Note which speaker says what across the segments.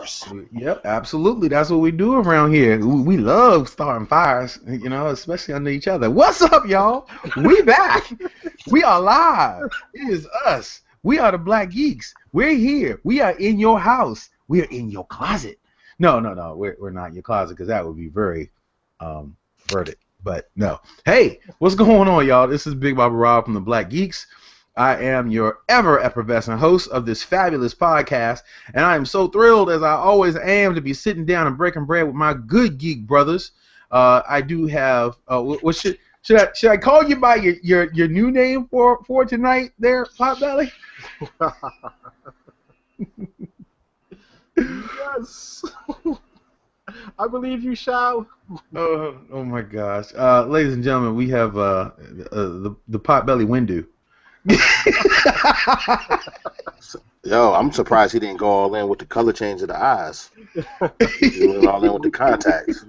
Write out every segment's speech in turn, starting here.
Speaker 1: first.
Speaker 2: Yep, absolutely. That's what we do around here. We love starting fires, especially under each other. What's up, y'all? We back. We are live. It is us. We are the Black Geeks. We're here. We are in your house. We are in your closet. No. We're not in your closet because that would be very verdict. But no. Hey, what's going on, y'all? This is Big Baba Rob from the Black Geeks. I am your ever effervescent host of this fabulous podcast, and I am so thrilled, as I always am, to be sitting down and breaking bread with my good geek brothers. I do have. What should I call you by your new name for tonight, there, Potbelly?
Speaker 3: Yes, I believe you shall.
Speaker 2: Oh my gosh, ladies and gentlemen, we have the Potbelly Windu.
Speaker 1: Yo, I'm surprised he didn't go all in with the color change of the eyes. He went all in with the contacts.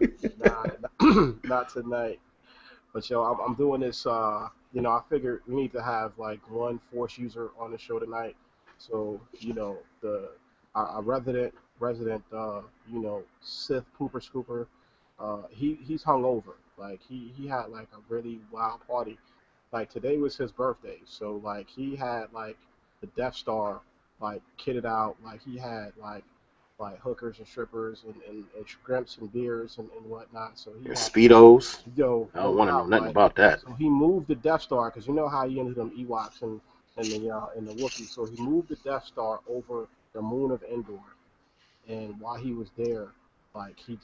Speaker 3: Not tonight. But yo, I'm doing this. I figured we need to have like one Force user on the show tonight. So our resident Sith pooper scooper. He's hungover. Like he had like a really wild party. Like today was his birthday, so like he had like the Death Star like kitted out. Like he had like hookers and strippers and shrimps and beers and whatnot. So he had,
Speaker 1: Speedos.
Speaker 3: I
Speaker 1: don't want to know nothing about that.
Speaker 3: So he moved the Death Star because you know how you ended them Ewoks and the Wookiees. So he moved the Death Star over the moon of Endor, and while he was there, like he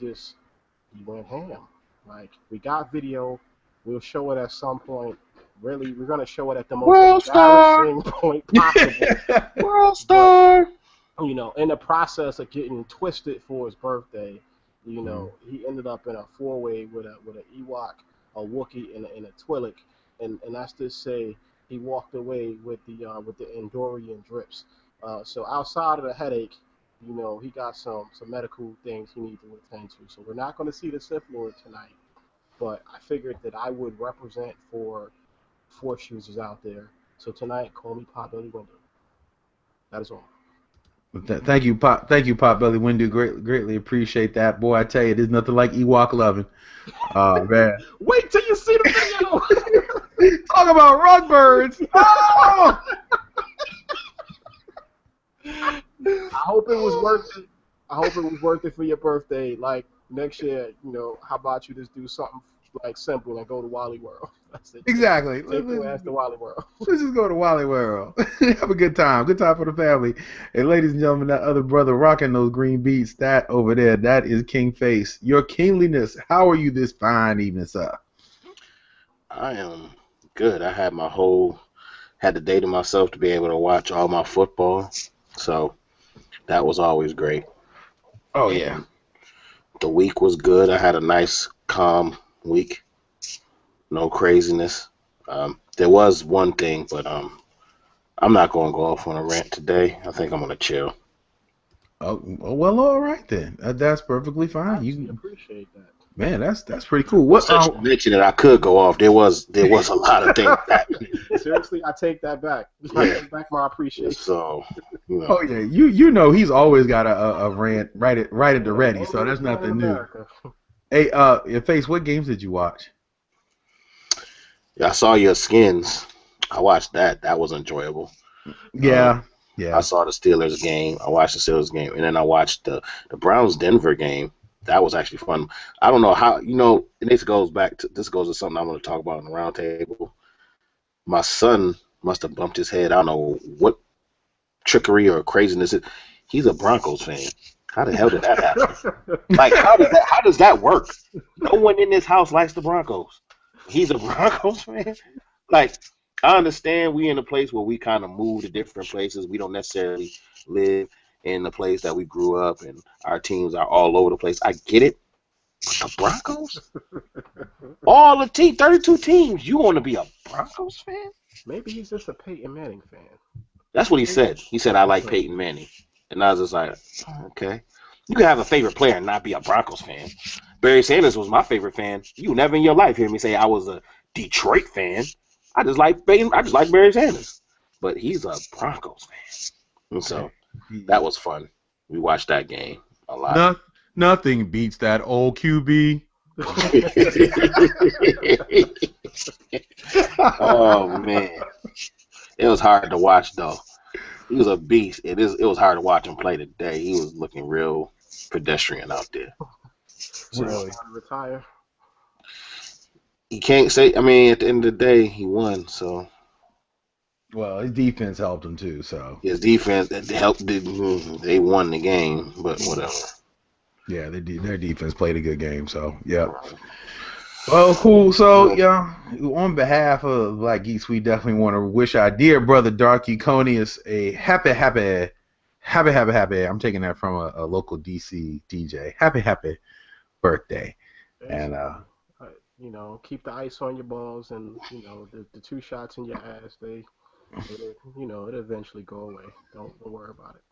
Speaker 3: went ham. Like we got video, we'll show it at some point. Really, we're gonna show it at the most embarrassing point possible.
Speaker 1: World Star.
Speaker 3: But, in the process of getting twisted for his birthday, he ended up in a four-way with an Ewok, a Wookiee, and a Twi'lek, and that's to say he walked away with the Endorian drips. So outside of the headache, he got some medical things he needs to attend to. So we're not going to see the Sith Lord tonight, but I figured that I would represent for Force users out there. So tonight, call me Potbelly Windu. That is all.
Speaker 2: Thank you, Potbelly Windu. Greatly appreciate that, boy. I tell you, there's nothing like Ewok loving. Oh man!
Speaker 3: Wait till you see the video.
Speaker 2: Talk about rug birds. Oh!
Speaker 3: I hope it was worth it. I hope it was worth it for your birthday. Like next year, how about you just do something like simple and go to Wally World? That's it.
Speaker 2: Exactly.
Speaker 3: Take your ass to Wally World.
Speaker 2: Let's just go to Wally World. Have a good time. Good time for the family. And ladies and gentlemen, that other brother rocking those green beats, that over there, that is King Face. Your kingliness. How are you this fine evening, sir?
Speaker 1: I am good. I had the day to myself to be able to watch all my football. So that was always great.
Speaker 2: Oh yeah.
Speaker 1: The week was good. I had a nice, calm week. No craziness. There was one thing, but I'm not going to go off on a rant today. I think I'm going to chill.
Speaker 2: Oh well, all right then. That's perfectly fine.
Speaker 3: I appreciate that.
Speaker 2: Man, that's pretty cool. What?
Speaker 1: Since you mentioned that I could go off, there was a lot of things happening.
Speaker 3: Seriously, I take that back. I take back my appreciation.
Speaker 1: So,
Speaker 2: Oh yeah, you know he's always got a rant right at the ready. So that's nothing new. Hey, Face, what games did you watch?
Speaker 1: Yeah, I saw your skins. I watched that. That was enjoyable.
Speaker 2: Yeah.
Speaker 1: I saw the Steelers game. I watched the Steelers game, and then I watched the Browns Denver game. That was actually fun. I don't know how, and this goes to something I want to talk about in the roundtable. My son must have bumped his head. I don't know what trickery or craziness it. He's a Broncos fan. How the hell did that happen? Like, how does that work? No one in this house likes the Broncos. He's a Broncos fan? Like, I understand we in a place where we kind of move to different places. We don't necessarily live in the place that we grew up, and our teams are all over the place. I get it. But the Broncos? All the 32 teams. You want to be a Broncos fan?
Speaker 3: Maybe he's just a Peyton Manning fan.
Speaker 1: That's what he said. He said, I like Peyton Manning. And I was just like, okay. You can have a favorite player and not be a Broncos fan. Barry Sanders was my favorite fan. You never in your life hear me say I was a Detroit fan. I just like Barry Sanders. But he's a Broncos fan. And so that was fun. We watched that game. A lot.
Speaker 2: Nothing beats that old QB.
Speaker 1: Oh man, it was hard to watch though. He was a beast. It was hard to watch him play today. He was looking real pedestrian out there. So
Speaker 2: Really?
Speaker 3: Retire.
Speaker 1: he can't say. I mean, at the end of the day, he won. So
Speaker 2: Well, his defense helped him too. So
Speaker 1: his defense that helped. They won the game, but whatever.
Speaker 2: yeah, their defense played a good game. So yeah. Well, cool. So yeah, on behalf of Black Geeks, we definitely want to wish our dear brother Dark Euconius a happy. I'm taking that from a local DC DJ. Happy birthday. And
Speaker 3: you know, keep the ice on your balls, and you know the 2 shots in your ass. It'll eventually go away. Don't worry about it.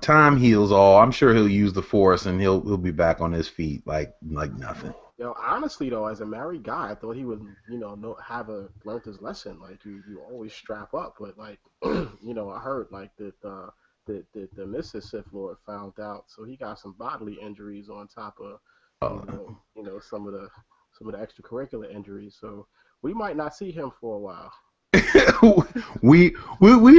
Speaker 2: time heals all. I'm sure he'll use the force, and he'll be back on his feet like nothing.
Speaker 3: Yo, honestly though, as a married guy, I thought he would, learned his lesson. Like you always strap up, but like, I heard like that the Mrs. Sith Lord found out, so he got some bodily injuries on top of, some of the extracurricular injuries. So we might not see him for a while.
Speaker 2: we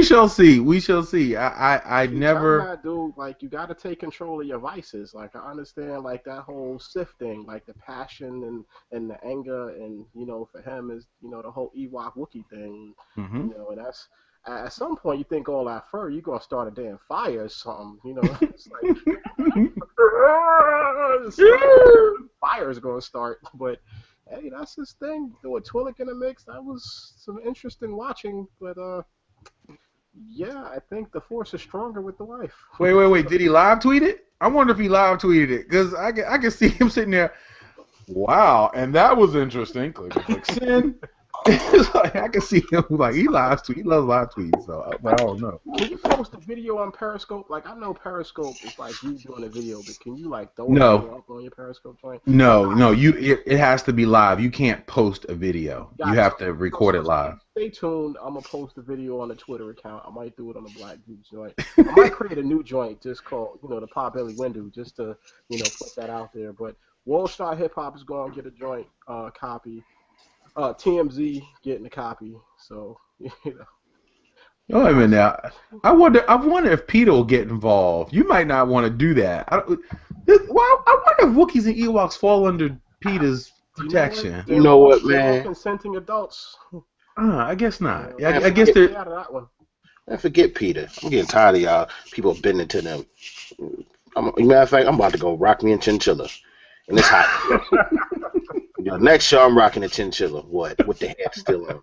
Speaker 2: shall see. We shall see. I never.
Speaker 3: That, dude, like you got to take control of your vices. Like I understand, like that whole Sith thing, like the passion and the anger, and for him is the whole Ewok Wookiee thing.
Speaker 2: Mm-hmm.
Speaker 3: And that's at some point you think all that fur, you're gonna start a damn fire or something. It's like fire's gonna start, but. Hey, that's his thing. Throw a Twi'lek in the mix. That was some interesting watching, but yeah, I think the Force is stronger with the wife.
Speaker 2: Wait. Did he live tweet it? I wonder if he live tweeted it, because I can see him sitting there. Wow, and that was interesting. Click send. It's like, I can see him like he live tweet. He loves live tweets. So I don't know.
Speaker 3: Can you post a video on Periscope? Like I know Periscope is like you doing a video, but can you like throw a video up on your Periscope joint?
Speaker 2: No. It has to be live. You can't post a video. You have to record it live.
Speaker 3: Stay tuned. I'm gonna post a video on the Twitter account. I might do it on the Black Geeks joint. I might create a new joint just called the Potbelly Window, just to put that out there. But Wall Star Hip Hop is gonna get a joint copy. TMZ getting a copy, so
Speaker 2: Oh, wait a minute now. I wonder if Peter will get involved. You might not want to do that. I wonder if Wookiees and Ewoks fall under Peter's protection.
Speaker 1: You know what, man?
Speaker 3: Consenting adults.
Speaker 2: I guess not. I guess they're
Speaker 3: out of that one.
Speaker 1: Man, forget Peter. I'm getting tired of y'all people bending to them. Matter of fact, I'm about to go rock me a chinchilla, and it's hot. Next show, I'm rocking a chinchilla. What? With the head still on.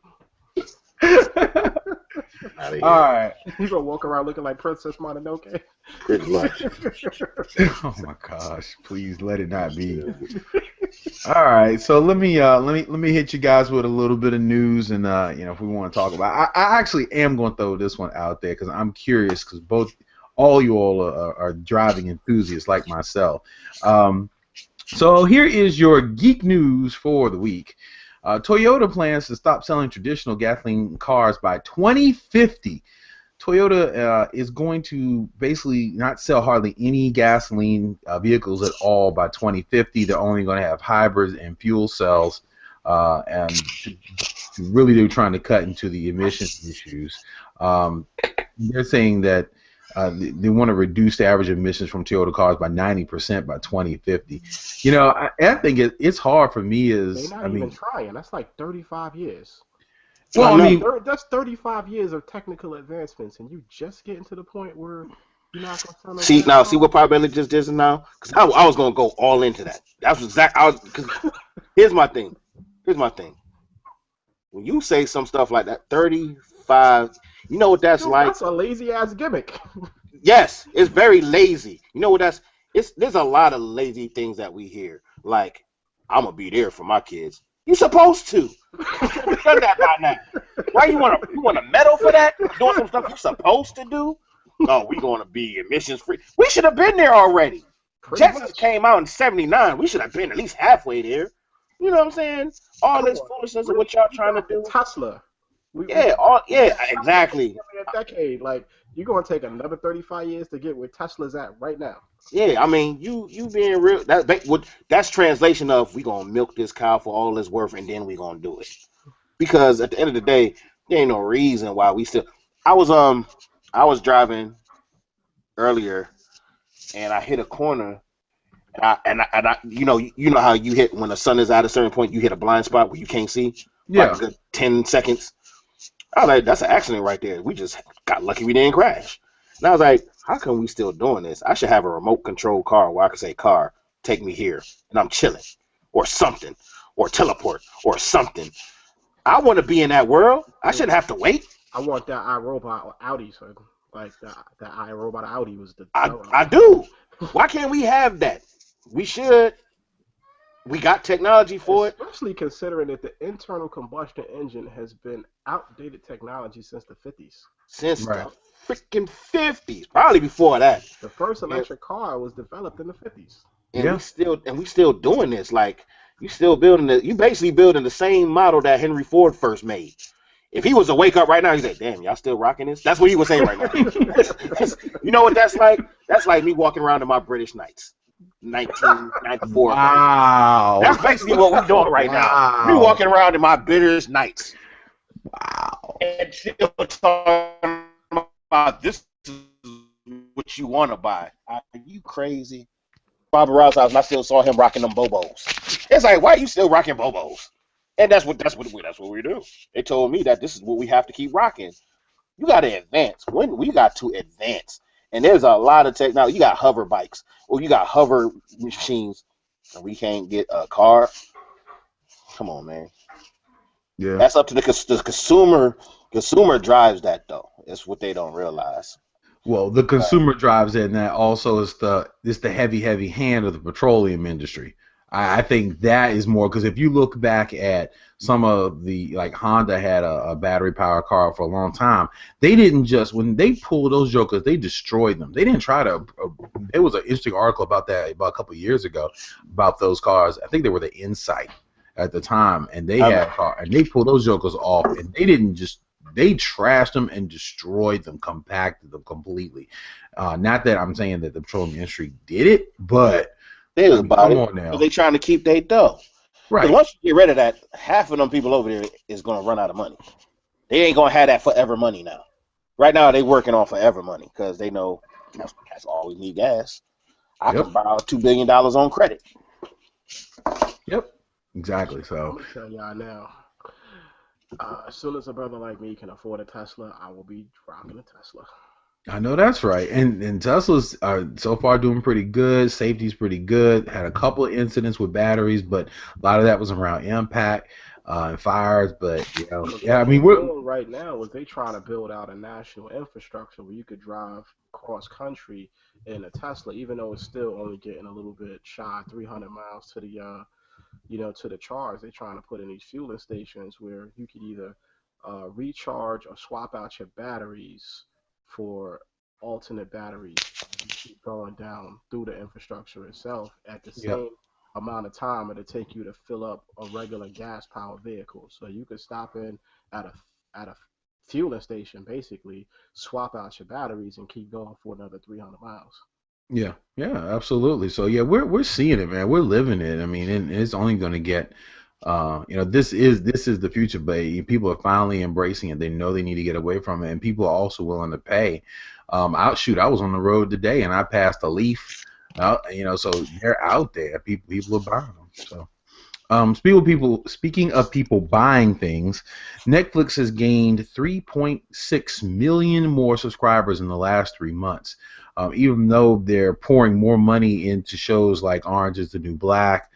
Speaker 2: All right.
Speaker 3: You gonna walk around looking like Princess Mononoke?
Speaker 1: Pretty much.
Speaker 2: Oh my gosh! Please let it not be. All right. So let me hit you guys with a little bit of news, and if we want to talk about, I actually am going to throw this one out there because I'm curious, because all you all are driving enthusiasts like myself. So here is your geek news for the week. Toyota plans to stop selling traditional gasoline cars by 2050. Toyota is going to basically not sell hardly any gasoline vehicles at all by 2050. They're only going to have hybrids and fuel cells, and really they're trying to cut into the emissions issues. They're saying that they want to reduce the average emissions from Toyota cars by 90% by 2050. I think it's hard for me as
Speaker 3: they're not even trying. That's like 35 years.
Speaker 2: Well,
Speaker 3: that's 35 years of technical advancements, and you just getting to the point where you're not going to
Speaker 1: see what Potbelly just did now? Because I was going to go all into that. That's exactly. Here's my thing. When you say some stuff like that, 35. You know what that's like?
Speaker 3: That's a lazy ass gimmick.
Speaker 1: Yes, it's very lazy. You know what there's a lot of lazy things that we hear. Like, I'm gonna be there for my kids. You're supposed to. You've done that by now. Why you want a medal for that? Doing some stuff you're supposed to do? No, we're gonna be emissions free. We should have been there already. Texas came out in '79. We should have been at least halfway there. You know what I'm saying? All this foolishness of what y'all trying to do.
Speaker 3: Tesla. We
Speaker 1: Yeah, exactly.
Speaker 3: a decade. Like you're gonna take another 35 years to get where Tesla's at right now.
Speaker 1: Yeah, I mean, you being real. That's translation of we gonna milk this cow for all it's worth, and then we gonna do it. Because at the end of the day, there ain't no reason why we still. I was I was driving earlier, and I hit a corner, and I you know how you hit when the sun is at a certain point, you hit a blind spot where you can't see for like
Speaker 2: Yeah.
Speaker 1: a good 10 seconds. I was like, that's an accident right there. We just got lucky we didn't crash. And I was like, how come we still doing this? I should have a remote control car where I can say, car, take me here, and I'm chilling, or something, or teleport, or something. I want to be in that world. I shouldn't have to wait.
Speaker 3: I want that iRobot Audi, so like that iRobot Audi was the
Speaker 1: I do. Why can't we have that? We should. We got technology for it.
Speaker 3: Especially considering that the internal combustion engine has been outdated technology since the 50s.
Speaker 1: Since
Speaker 2: Right.
Speaker 1: the freaking 50s, probably before that.
Speaker 3: The first electric car was developed in the 50s.
Speaker 1: And
Speaker 2: Yeah.
Speaker 1: we still doing this. Like you still building you basically building the same model that Henry Ford first made. If he was to wake up right now, he'd say, "Damn, y'all still rocking this?" That's what he was saying right now. You know what that's like? That's like me walking around in my British Knights, 1994.
Speaker 2: Wow.
Speaker 1: That's basically what we're doing right now. We
Speaker 2: Wow.
Speaker 1: walking around in my British Knights
Speaker 2: Wow.
Speaker 1: and still talking about this is what you want to buy. Are you crazy? Bobby Rouse house, and I still saw him rocking them Bobos. It's like, why are you still rocking Bobos? And that's what we do. They told me that this is what we have to keep rocking. You got to advance. When we got to advance, and there's a lot of technology. You got hover bikes, or you got hover machines, and we can't get a car. Come on, man.
Speaker 2: Yeah.
Speaker 1: That's up to the consumer. Consumer drives that though. That's what they don't realize.
Speaker 2: Well, the consumer drives it, and that also is the heavy hand of the petroleum industry. I think that is more because if you look back at some of the like Honda had a battery powered car for a long time. They didn't just when they pulled those jokers, they destroyed them. They didn't try to. There was an interesting article about that about a couple of years ago about those cars. I think they were the Insight at the time, and they had a car, and they pulled those jokers off, and they didn't just. They trashed them and destroyed them, compacted them completely. Not that I'm saying that the petroleum industry did it, but
Speaker 1: they was about
Speaker 2: come
Speaker 1: it.
Speaker 2: on now.
Speaker 1: They trying to keep their dough.
Speaker 2: Right.
Speaker 1: Once you get rid of that, half of them people over there is going to run out of money. They ain't going to have that forever money now. Right now, they working on forever money because they know that's all we need gas. I can borrow $2 billion on credit.
Speaker 2: Yep. Exactly. So
Speaker 3: I'm gonna tell y'all now. As soon as a brother like me can afford a Tesla, I will be rocking a Tesla.
Speaker 2: I know that's right. And Teslas are so far doing pretty good. Safety's pretty good. Had a couple of incidents with batteries, but a lot of that was around impact and fires. But yeah, I mean
Speaker 3: what
Speaker 2: we're
Speaker 3: they're doing right now is they trying to build out a national infrastructure where you could drive cross country in a Tesla, even though it's still only getting a little bit shy 300 miles to the to the charge. They're trying to put in these fueling stations where you could either recharge or swap out your batteries for alternate batteries. You keep going down through the infrastructure itself at the
Speaker 2: Yep.
Speaker 3: same amount of time it'll take you to fill up a regular gas powered vehicle. So you could stop in at a fueling station, basically swap out your batteries and keep going for another 300 miles.
Speaker 2: Yeah, absolutely. So yeah, we're seeing it, man. We're living it. I mean, and it's only going to get, this is the future, but people are finally embracing it. They know they need to get away from it, and people are also willing to pay. I was on the road today, and I passed a Leaf. So they're out there. People are buying them. So. Speaking of people buying things, Netflix has gained 3.6 million more subscribers in the last 3 months. Even though they're pouring more money into shows like Orange is the New Black,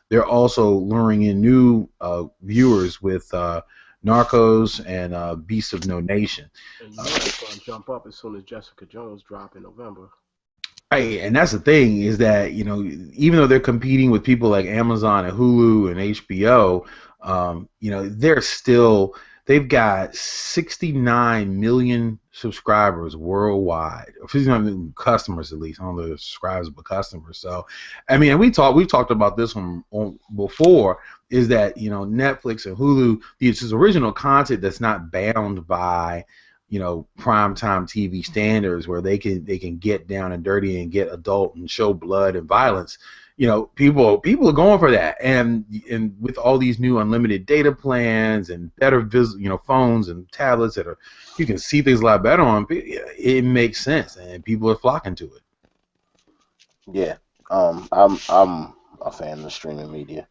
Speaker 2: they're also luring in new viewers with Narcos and Beasts of No Nation.
Speaker 3: And you know it's going to jump up as soon as Jessica Jones drop in November.
Speaker 2: Right, and that's the thing is that even though they're competing with people like Amazon and Hulu and HBO, they're still They've got 69 million subscribers worldwide. 69 million customers, at least. I don't know if subscribers, but customers. So, I mean, we've talked about this one before. Is that Netflix and Hulu? This is original content that's not bound by primetime TV standards, where they can get down and dirty and get adult and show blood and violence. People are going for that, and with all these new unlimited data plans and better phones and tablets you can see things a lot better on, it makes sense, and people are flocking to it.
Speaker 1: Yeah, I'm a fan of the streaming media.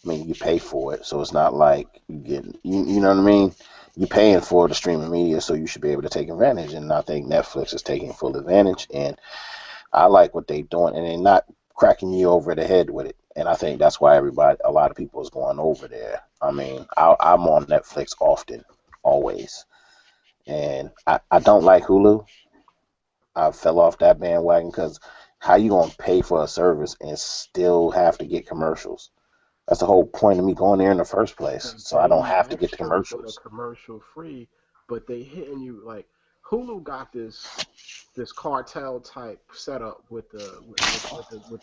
Speaker 1: I mean, you pay for it, so it's not like you know what I mean? You're paying for the streaming media, so you should be able to take advantage, and I think Netflix is taking full advantage, and I like what they're doing, and they're not cracking you over the head with it. And I think that's why a lot of people is going over there. I mean, I'm on Netflix often, always. And I don't like Hulu. I fell off that bandwagon because how you going to pay for a service and still have to get commercials? That's the whole point of me going there in the first place. So I don't have to get the commercials.
Speaker 3: Commercial free, but they hitting you like Hulu got this cartel type setup with the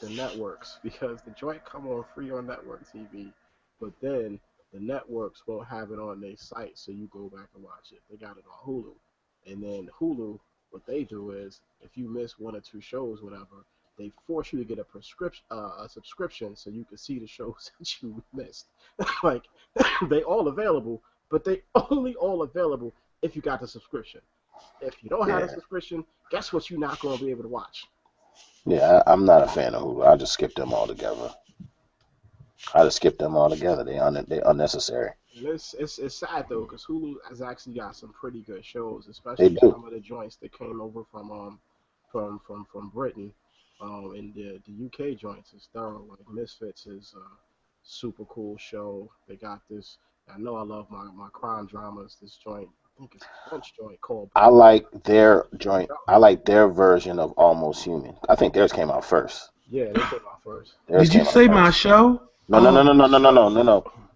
Speaker 3: networks, because the joint come on free on network TV, but then the networks won't have it on their site, so you go back and watch it. They got it on Hulu, and then Hulu, what they do is if you miss one or two shows, whatever, they force you to get a subscription so you can see the shows that you missed. Like they all available, but they only all available if you got the subscription. If you don't have a subscription, guess what? You're not going to be able to watch.
Speaker 1: Yeah, I'm not a fan of Hulu. I just skip them altogether. They unnecessary.
Speaker 3: It's sad though, because Hulu has actually got some pretty good shows,
Speaker 1: They
Speaker 3: especially
Speaker 1: do.
Speaker 3: some of the joints that came over from Britain, and the UK joints is thorough. Like Misfits is a super cool show. They got this. I know I love my crime dramas. This joint, I think it's a French joint called.
Speaker 1: I like their joint. I like their version of Almost Human. I think theirs came out first.
Speaker 3: Yeah, they came out first.
Speaker 1: Theirs
Speaker 2: Did you
Speaker 1: came out
Speaker 2: say my
Speaker 1: first.
Speaker 2: show?
Speaker 1: No.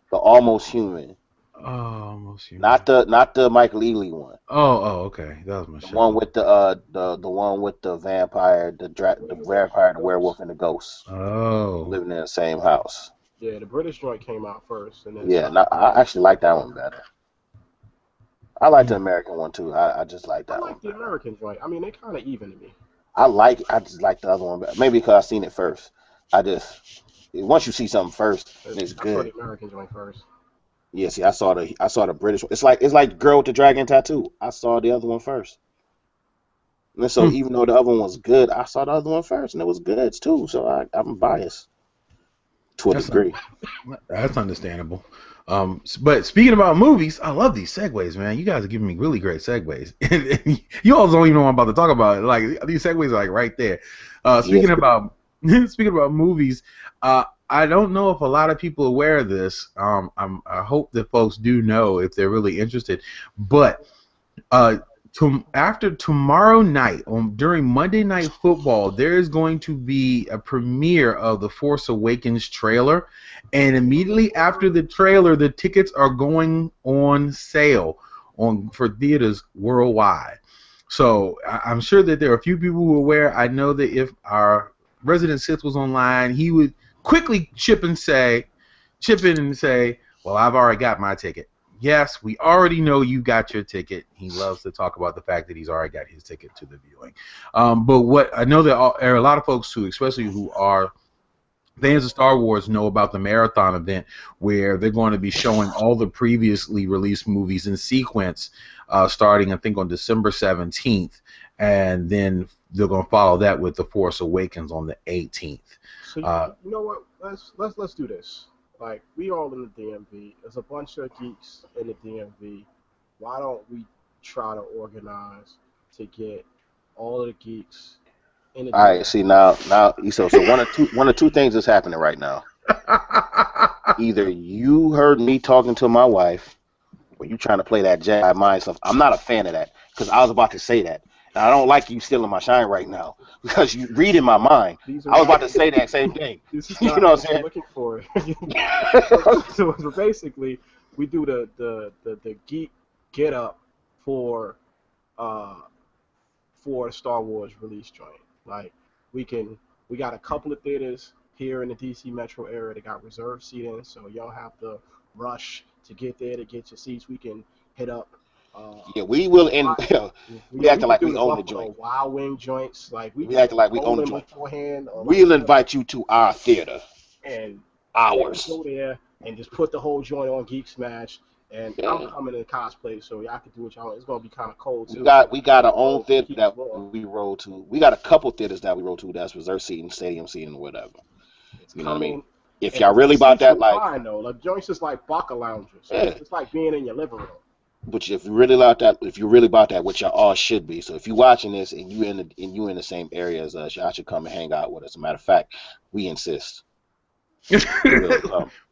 Speaker 1: The Almost Human.
Speaker 2: Oh, Almost Human.
Speaker 1: Not the Michael Ealy one.
Speaker 2: Oh, okay. That was my
Speaker 1: The
Speaker 2: show.
Speaker 1: one with the one with the vampire, the vampire, the werewolf, and the ghost living in the same house.
Speaker 3: Yeah, the British joint came out first, and then
Speaker 1: Yeah, I actually like that one better. I like the American one too. I just like that
Speaker 3: I like
Speaker 1: one
Speaker 3: the
Speaker 1: better.
Speaker 3: American joint. I mean, they kind of even to me.
Speaker 1: I just like the other one better. Maybe because I seen it first. Once you see something first, it's
Speaker 3: I saw
Speaker 1: good.
Speaker 3: the American joint first.
Speaker 1: Yeah, see, I saw the British one. It's like Girl with the Dragon Tattoo. I saw the other one first. And so even though the other one was good, I saw the other one first, and it was good too. So I'm biased to a degree.
Speaker 2: That's understandable. But speaking about movies, I love these segues, man. You guys are giving me really great segues. And you all don't even know what I'm about to talk about. Like these segues are like right there. Speaking about movies, I don't know if a lot of people are aware of this. I hope that folks do know if they're really interested. But after tomorrow night, during Monday Night Football, there is going to be a premiere of the Force Awakens trailer, and immediately after the trailer, the tickets are going on sale for theaters worldwide. So I'm sure that there are a few people who are aware. I know that if our resident Sith was online, he would quickly chip in and say, well, I've already got my ticket. Yes, we already know you got your ticket. He loves to talk about the fact that he's already got his ticket to the viewing. But what I know, there are a lot of folks who, especially who are fans of Star Wars, know about the marathon event where they're going to be showing all the previously released movies in sequence, starting I think on December 17th, and then they're going to follow that with The Force Awakens on the 18th.
Speaker 3: So you know what? Let's do this. Like, we all in the DMV. There's a bunch of geeks in the DMV. Why don't we try to organize to get all of the geeks in the DMV?
Speaker 1: All right, see now, so one of two things is happening right now. Either you heard me talking to my wife, or you trying to play that Jedi mind stuff. I'm not a fan of that, because I was about to say that. And I don't like you stealing my shine right now, because you read in my mind. I was about to say that same thing. You know what I'm saying?
Speaker 3: Looking for. So basically, we do the geek get up for a Star Wars release joint. Like we got a couple of theaters here in the DC metro area that got reserved seating, so y'all have to rush to get there to get your seats. We can hit up.
Speaker 1: Yeah, we will. And we acting
Speaker 3: can
Speaker 1: like
Speaker 3: do
Speaker 1: we
Speaker 3: the
Speaker 1: own the
Speaker 3: Buffalo
Speaker 1: joint.
Speaker 3: Wild Wing joints. Like we
Speaker 1: acting like we
Speaker 3: roll
Speaker 1: own the
Speaker 3: in
Speaker 1: joint.
Speaker 3: beforehand. Or
Speaker 1: We'll
Speaker 3: like,
Speaker 1: invite you to our theater.
Speaker 3: And
Speaker 1: ours.
Speaker 3: Go there and just put the whole joint on Geek Smash. And I'm coming in cosplay, so y'all can do what y'all want. It's gonna be kind of cold too.
Speaker 1: We got our own theater that we roll to. We got a couple theaters that we roll to that's reserved seating, stadium seating, or whatever. You know what I mean? If y'all really about that, like,
Speaker 3: fine though, like joints is like Baka lounges. Yeah. It's like being in your living room.
Speaker 1: But if you really about that, which y'all all should be. So if you're watching this and you in the same area as us, y'all should come and hang out with us. As a matter of fact, we insist.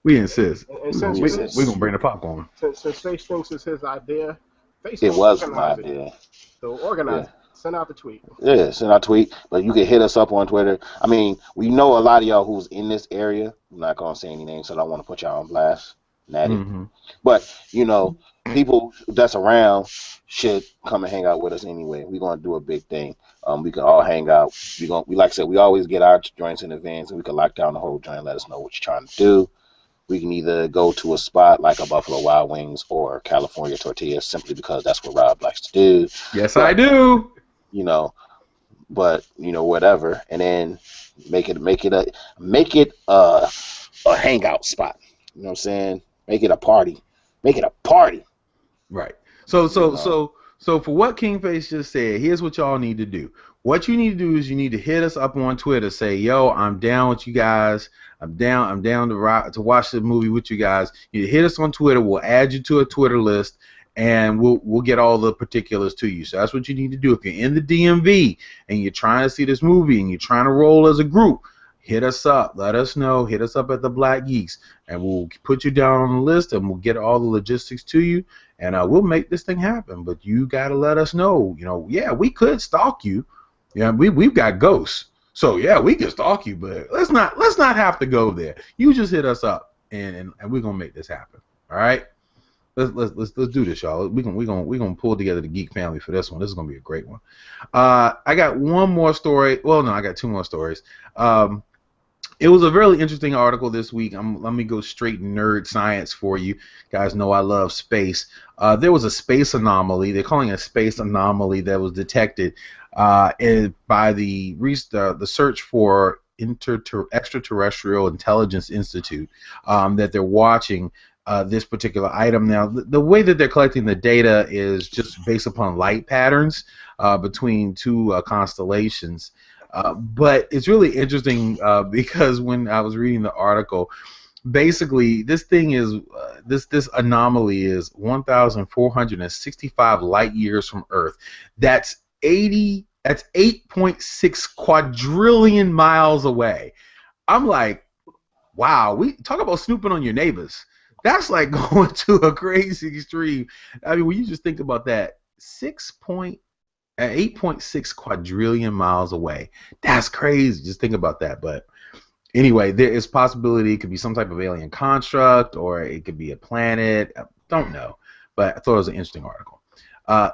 Speaker 2: We insist.
Speaker 3: And
Speaker 2: we're gonna bring the popcorn.
Speaker 3: Since Face thinks it's his idea, Face
Speaker 1: it was my idea.
Speaker 3: So organize it. Send out the tweet.
Speaker 1: Yeah, send out a tweet. But you can hit us up on Twitter. I mean, we know a lot of y'all who's in this area. I'm not gonna say any names, so I don't want to put y'all on blast. Natty. Mm-hmm. But people that's around should come and hang out with us anyway. We're gonna do a big thing. We can all hang out. We like I said, we always get our joints in advance, and we can lock down the whole joint. Let us know what you're trying to do. We can either go to a spot like a Buffalo Wild Wings or California Tortillas, simply because that's what Rob likes to do.
Speaker 2: Yes, I do.
Speaker 1: But whatever, and then make it a hangout spot. You know what I'm saying? Make it a party. Make it a party.
Speaker 2: Right. So for what Kingface just said, here's what y'all need to do. What you need to do is you need to hit us up on Twitter. Say, yo, I'm down with you guys. I'm down to watch the movie with you guys. You hit us on Twitter. We'll add you to a Twitter list, and we'll get all the particulars to you. So that's what you need to do. If you're in the DMV and you're trying to see this movie and you're trying to roll as a group, hit us up. Let us know. Hit us up at the Black Geeks, and we'll put you down on the list, and we'll get all the logistics to you, and we'll make this thing happen. But you got to let us know. Yeah, we could stalk you. Yeah, we've got ghosts. So yeah, we can stalk you, but let's not have to go there. You just hit us up, and we're gonna make this happen. All right. Let's do this, y'all. We're gonna pull together the geek family for this one. This is gonna be a great one. I got one more story. Well, no, I got two more stories. It was a really interesting article this week. Let me go straight nerd science for you. Guys know I love space. There was a space anomaly. They're calling it a space anomaly that was detected by the Search for Extraterrestrial Intelligence Institute that they're watching this particular item. Now, the way that they're collecting the data is just based upon light patterns between two constellations. But it's really interesting because when I was reading the article, basically this thing is this anomaly is 1,465 light years from Earth. That's 8.6 quadrillion miles away. I'm like, wow, we talk about snooping on your neighbors. That's like going to a crazy extreme. I mean, when you just think about that, 8.6 quadrillion miles away. That's crazy. Just think about that. But anyway, there is possibility it could be some type of alien construct, or it could be a planet. I don't know. But I thought it was an interesting article.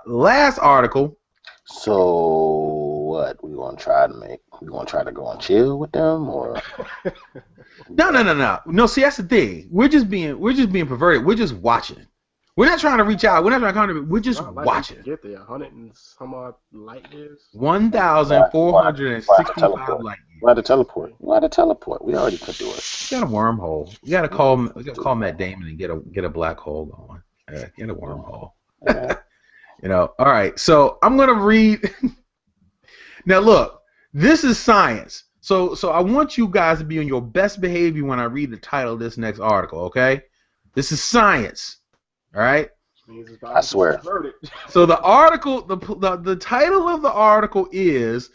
Speaker 2: Last article.
Speaker 1: So what? We gonna try to go and chill with them, or?
Speaker 2: No. See, that's the thing. We're just being perverted. We're just watching. We're not trying to reach out. We're not trying to contact. We're just watching.
Speaker 3: Get there, 100 and some odd light years.
Speaker 2: 1,465 light years.
Speaker 1: We had to teleport. We already could do it.
Speaker 2: We got a wormhole. We got to call Matt Damon and get a black hole going. Get a wormhole. All right. So I'm gonna read. Now look, this is science. So I want you guys to be on your best behavior when I read the title of this next article. Okay? This is science. All right.
Speaker 1: I swear.
Speaker 2: So the article, the title of the article is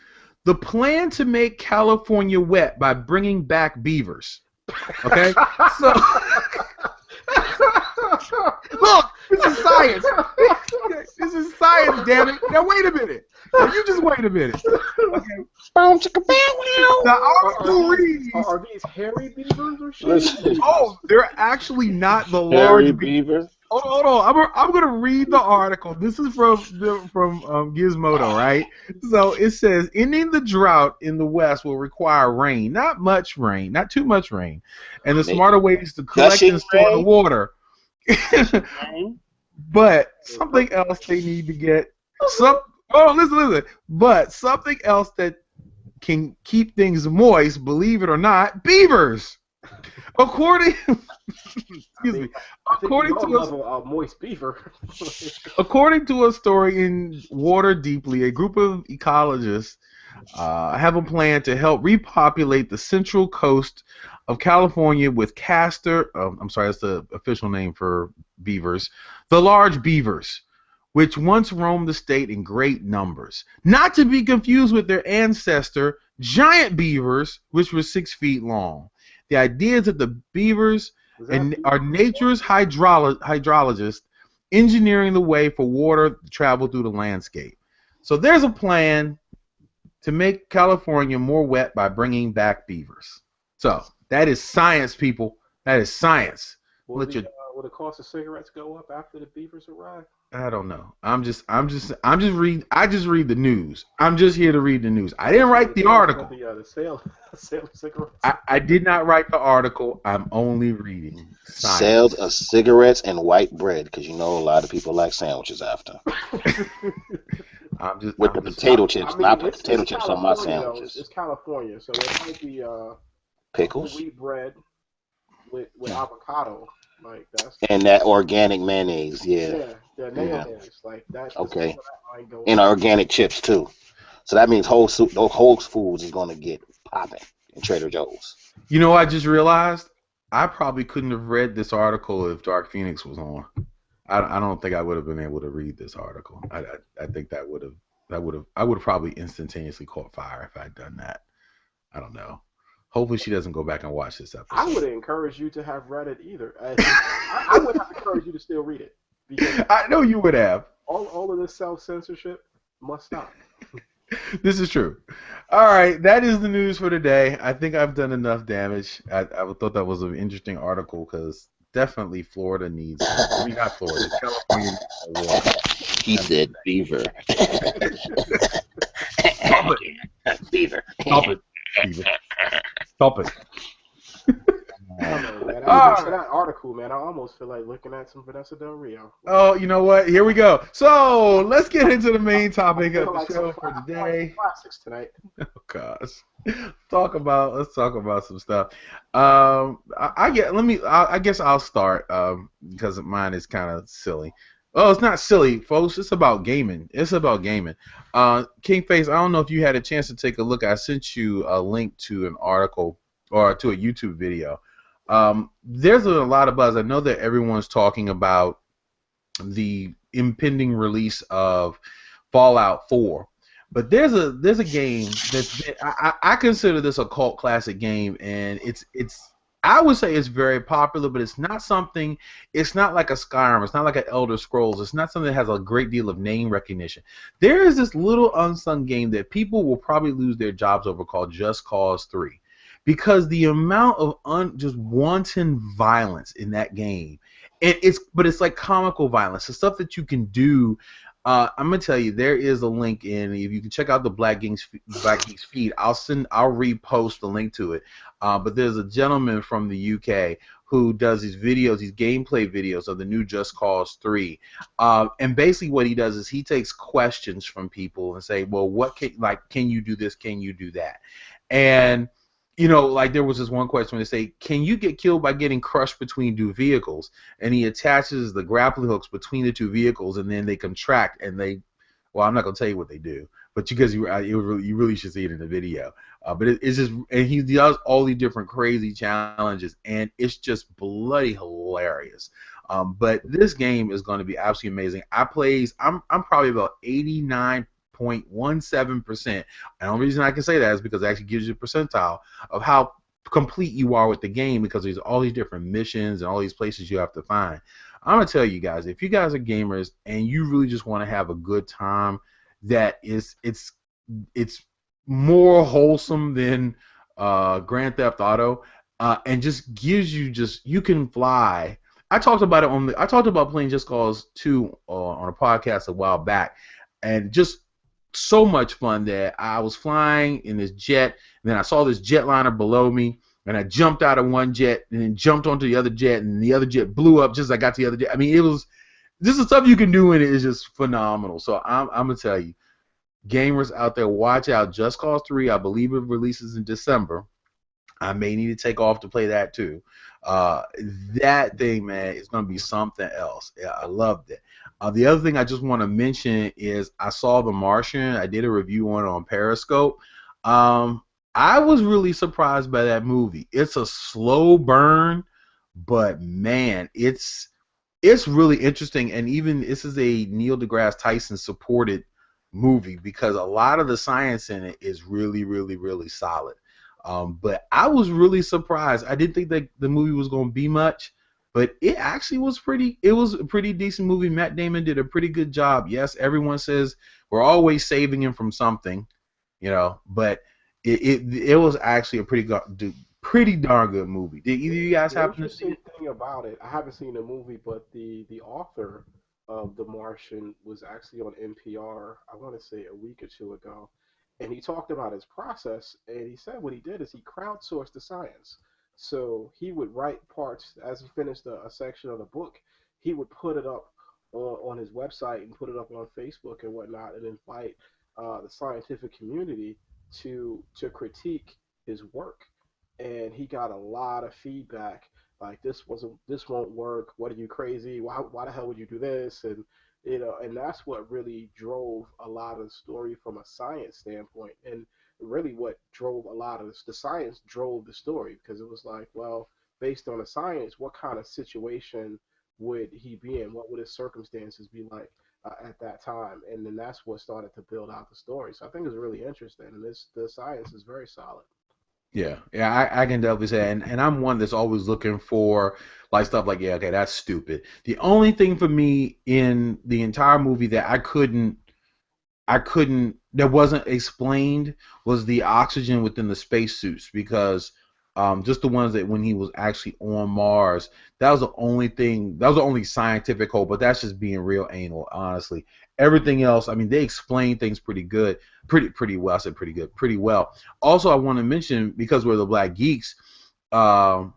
Speaker 2: "The Plan to Make California Wet by Bringing Back Beavers." Okay. So look, this is science. This is science, damn it. Now wait a minute. Now, you just wait a minute. Okay. The article reads,
Speaker 3: are these hairy beavers or shit?
Speaker 2: Oh, they're actually not the
Speaker 1: hairy
Speaker 2: large
Speaker 1: beavers.
Speaker 2: Hold on. I'm gonna read the article. This is from Gizmodo, right? So it says ending the drought in the West will require rain, not much rain, not too much rain, and the smarter ways to collect
Speaker 1: Gushing
Speaker 2: and store the
Speaker 1: rain.
Speaker 2: water.
Speaker 1: Gushing rain.
Speaker 2: But something else they need to get some. Oh, listen. But something else that can keep things moist, believe it or not, beavers. According, excuse me,
Speaker 3: I think we
Speaker 2: according
Speaker 3: all
Speaker 2: to
Speaker 3: love a moist beaver.
Speaker 2: according to a story in Water Deeply, a group of ecologists have a plan to help repopulate the central coast of California with castor. I'm sorry, that's the official name for beavers. The large beavers, which once roamed the state in great numbers. Not to be confused with their ancestor, giant beavers, which were 6 feet long. The idea is that the beavers are nature's hydrologists engineering the way for water to travel through the landscape. So there's a plan to make California more wet by bringing back beavers. So that is science, people. That is science.
Speaker 3: Will the cost of cigarettes go up after the beavers arrive?
Speaker 2: I don't know. I'm just reading. I just read the news. I'm just here to read the news. I didn't write the article.
Speaker 3: The sale of cigarettes.
Speaker 2: I did not write the article. I'm only reading science.
Speaker 1: Sales of cigarettes and white bread, because you know a lot of people like sandwiches after. With the potato chips. I put potato chips on my sandwiches.
Speaker 3: It's California, so it might be
Speaker 1: pickles,
Speaker 3: wheat bread with avocado, like that's.
Speaker 1: And that organic mayonnaise,
Speaker 3: Yeah, mayonnaise, like that.
Speaker 1: Okay.
Speaker 3: That might go
Speaker 1: and organic chips too. So that means Whole Foods is going to get popping in Trader Joe's.
Speaker 2: You know, I just realized I probably couldn't have read this article if Dark Phoenix was on. I don't think I would have been able to read this article. I think I would have probably instantaneously caught fire if I'd done that. I don't know. Hopefully she doesn't go back and watch this episode.
Speaker 3: I would encourage you to have read it either. I would have encouraged you to still read it. Because
Speaker 2: I know you would have.
Speaker 3: All of this self-censorship must stop.
Speaker 2: This is true. All right, that is the news for today. I think I've done enough damage. I thought that was an interesting article because definitely Florida needs. I mean, not Florida. California needs more water.
Speaker 1: He said beaver.
Speaker 2: Stop it.
Speaker 1: Beaver.
Speaker 2: Stop it. Beaver. Stop it.
Speaker 3: That article, man, I almost feel like looking at some Vanessa Del Rio.
Speaker 2: Oh, you know what? Here we go. So let's get into the main topic of the show for today.
Speaker 3: Classics tonight.
Speaker 2: Oh gosh, let's talk about some stuff. I guess I'll start because mine is kind of silly. Oh, it's not silly, folks. It's about gaming. King Face, I don't know if you had a chance to take a look. I sent you a link to an article or to a YouTube video. There's a lot of buzz. I know that everyone's talking about the impending release of Fallout 4, but there's a game that's I consider this a cult classic game, and it's I would say it's very popular, but it's not like a Skyrim, it's not like an Elder Scrolls, it's not something that has a great deal of name recognition. There is this little unsung game that people will probably lose their jobs over called Just Cause 3. Because the amount of just wanton violence in that game, but it's like comical violence, the stuff that you can do. I'm gonna tell you, there is a link in. If you can check out the Black Geeks feed, I'll repost the link to it. But there's a gentleman from the UK who does these gameplay videos of the new Just Cause 3. And basically what he does is he takes questions from people and say, well, can you do this? Can you do that? And you know, like there was this one question where they say, can you get killed by getting crushed between two vehicles? And he attaches the grappling hooks between the two vehicles, and then they contract, and I'm not going to tell you what they do, but because you really should see it in the video. But it's just, and he does all these different crazy challenges, and it's just bloody hilarious. But this game is going to be absolutely amazing. I'm probably about 89.17%. And the only reason I can say that is because it actually gives you a percentile of how complete you are with the game, because there's all these different missions and all these places you have to find. I'm going to tell you guys, if you guys are gamers and you really just want to have a good time, it's more wholesome than Grand Theft Auto, and just gives you you can fly I talked about it on the. I talked about playing Just Cause 2 on a podcast a while back, and just so much fun that I was flying in this jet, and then I saw this jetliner below me, and I jumped out of one jet, and then jumped onto the other jet, and the other jet blew up just as I got to the other jet. I mean, it was this is stuff you can do, and it is just phenomenal. So I'm gonna tell you, gamers out there, watch out. Just Cause 3, I believe it releases in December. I may need to take off to play that too. Uh, that thing, man, is going to be something else. Yeah, I loved it. The other thing I just want to mention is I saw The Martian. I did a review on Periscope. Um, I was really surprised by that movie. It's a slow burn, but man, it's really interesting. And even this is a Neil deGrasse Tyson supported movie because a lot of the science in it is really, really, really solid. But I was really surprised. I didn't think that the movie was going to be much, but it actually was pretty. It was a pretty decent movie. Matt Damon did a pretty good job. Yes, everyone says we're always saving him from something, but it was actually a pretty darn good movie. Did either of you guys
Speaker 3: The
Speaker 2: happen to see
Speaker 3: interesting
Speaker 2: it?
Speaker 3: thing about it, I haven't seen the movie, but the author of The Martian was actually on NPR, I want to say a week or two ago, and he talked about his process, and he said what he did is he crowdsourced the science. So he would write parts as he finished a section of the book, he would put it up on his website and put it up on Facebook and whatnot, and invite the scientific community to critique his work, and he got a lot of feedback like this won't work. What are you crazy? Why the hell would you do this? And and that's what really drove a lot of the story from a science standpoint, and really what drove a lot of this. The science drove the story because it was like, well, based on the science, what kind of situation would he be in? What would his circumstances be like at that time? And then that's what started to build out the story. So I think it's really interesting, and this the science is very solid.
Speaker 2: Yeah, I can definitely say, and I'm one that's always looking for like stuff like, yeah, okay, that's stupid. The only thing for me in the entire movie that I couldn't that wasn't explained was the oxygen within the spacesuits because just the ones that when he was actually on Mars, that was the only thing, that was the only scientific hope, but that's just being real anal, honestly. Everything else, I mean, they explain things pretty good, pretty well. I said pretty good, pretty well. Also, I want to mention because we're the Black Geeks, um,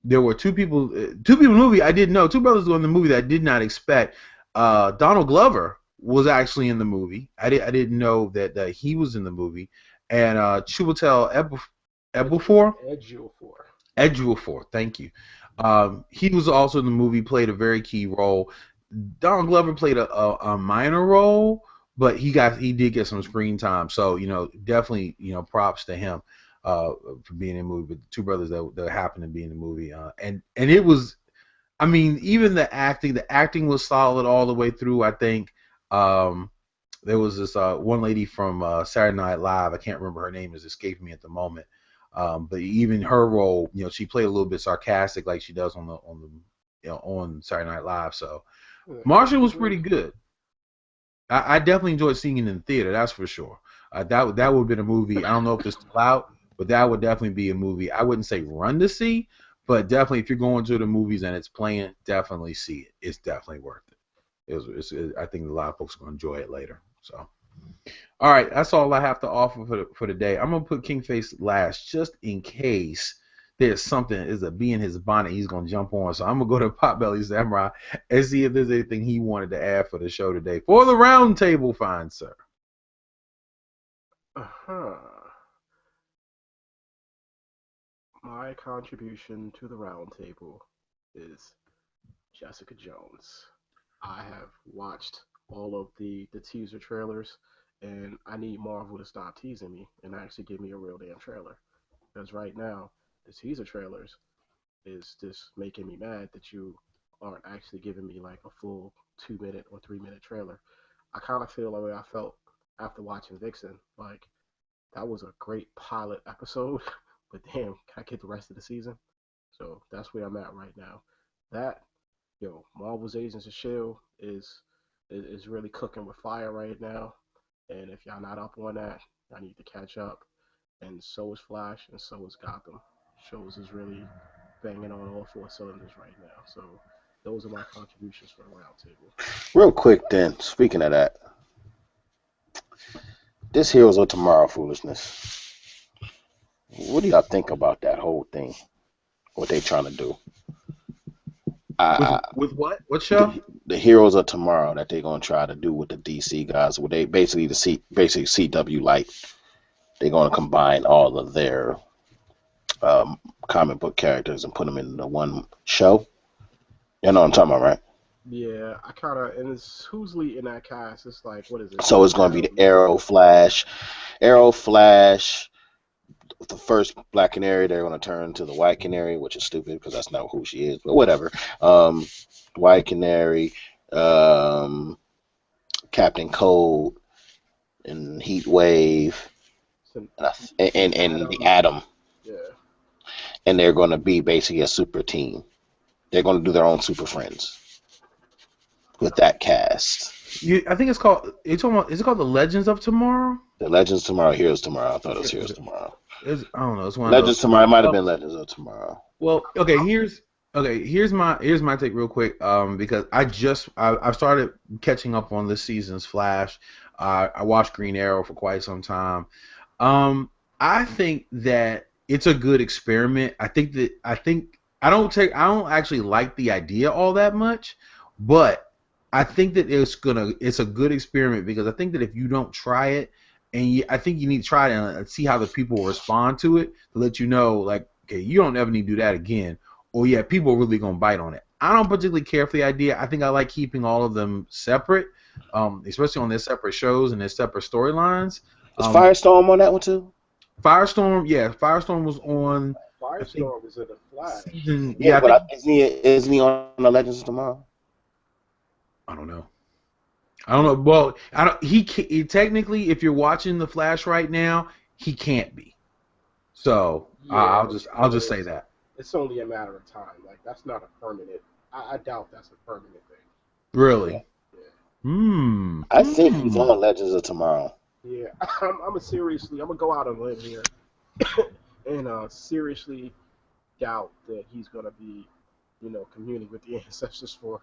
Speaker 2: there were two people in the movie I didn't know, two brothers in the movie that I did not expect. Donald Glover was actually in the movie. I didn't know that he was in the movie, and Chiwetel Ejiofor,
Speaker 3: Ejiofor.
Speaker 2: Ejiofor, thank you. He was also in the movie, played a very key role. Donald Glover played a minor role, but he did get some screen time. So definitely props to him for being in the movie. But the two brothers that happened to be in the movie, and it was, I mean, even the acting was solid all the way through. I think there was this one lady from Saturday Night Live. I can't remember her name; is escaping me at the moment. But even her role, she played a little bit sarcastic, like she does on Saturday Night Live. So Martian was pretty good. I definitely enjoyed seeing it in the theater. That's for sure. That would have been a movie. I don't know if it's still out, but that would definitely be a movie. I wouldn't say run to see, but definitely if you're going to the movies and it's playing, definitely see it. It's definitely worth it. I think a lot of folks are going to enjoy it later. So, all right, that's all I have to offer for the day. I'm gonna put Kingface last just in case there's something is a bee in his bonnet he's gonna jump on. So I'm gonna go to Potbelly Samurai and see if there's anything he wanted to add for the show today for the round table, fine sir.
Speaker 3: Uh-huh. My contribution to the roundtable is Jessica Jones. I have watched all of the teaser trailers, and I need Marvel to stop teasing me and actually give me a real damn trailer. Because right now, the teaser trailers is just making me mad that you aren't actually giving me like a full 2 minute or 3 minute trailer. I kind of feel the way I felt after watching Vixen. Like, that was a great pilot episode, but damn, can I get the rest of the season? So that's where I'm at right now. That Marvel's Agents of Shield is really cooking with fire right now, and if y'all not up on that, I need to catch up. And so is Flash, and so is Gotham. Shows is really banging on all four cylinders right now. So those are my contributions for the roundtable.
Speaker 1: Real quick, then. Speaking of that, this Heroes of Tomorrow foolishness. What do y'all think about that whole thing? What they trying to do?
Speaker 2: With what? What show?
Speaker 1: The Heroes of Tomorrow that they're gonna try to do with the DC guys, where they basically CW Light. They're gonna combine all of their comic book characters and put them in the one show. You know what I'm talking about, right?
Speaker 3: Yeah, I kind of, and it's who's leading that cast? It's like, what is it?
Speaker 1: So it's gonna be the Arrow Flash. The first Black Canary, they're gonna turn to the White Canary, which is stupid because that's not who she is, but whatever. White Canary, Captain Cold, and Heat Wave, and the Atom.
Speaker 3: Yeah.
Speaker 1: And they're going to be basically a super team. They're going to do their own Super Friends with that cast.
Speaker 2: I think it's called. You're talking about? Is it called The Legends of Tomorrow?
Speaker 1: The Legends Tomorrow, Heroes Tomorrow. I thought it was Heroes Tomorrow.
Speaker 2: I don't know. It's one
Speaker 1: Legends
Speaker 2: of those.
Speaker 1: Tomorrow. It might have been Legends of Tomorrow.
Speaker 2: Well, okay. Here's my take real quick. Because I've started catching up on this season's Flash. I watched Green Arrow for quite some time. I think that it's a good experiment. I don't actually like the idea all that much, but I think that it's a good experiment because I think that if you don't try it, I think you need to try it and see how the people respond to it to let you know, like, okay, you don't ever need to do that again, or yeah, people are really gonna bite on it. I don't particularly care for the idea. I think I like keeping all of them separate, especially on their separate shows and their separate storylines.
Speaker 1: Is Firestorm on that one too?
Speaker 2: Firestorm, yeah, Firestorm was on.
Speaker 3: Firestorm was in the Flash.
Speaker 2: Season,
Speaker 1: but isn't he on the Legends of Tomorrow?
Speaker 2: I don't know. Well, he technically, if you're watching the Flash right now, he can't be. So yeah, I'll just say that
Speaker 3: it's only a matter of time. Like that's not a permanent. I doubt that's a permanent thing.
Speaker 2: Really?
Speaker 3: Yeah.
Speaker 1: I think he's on Legends of Tomorrow.
Speaker 3: Yeah, I'm gonna go out on a limb here, and seriously doubt that he's gonna be, communing with the ancestors for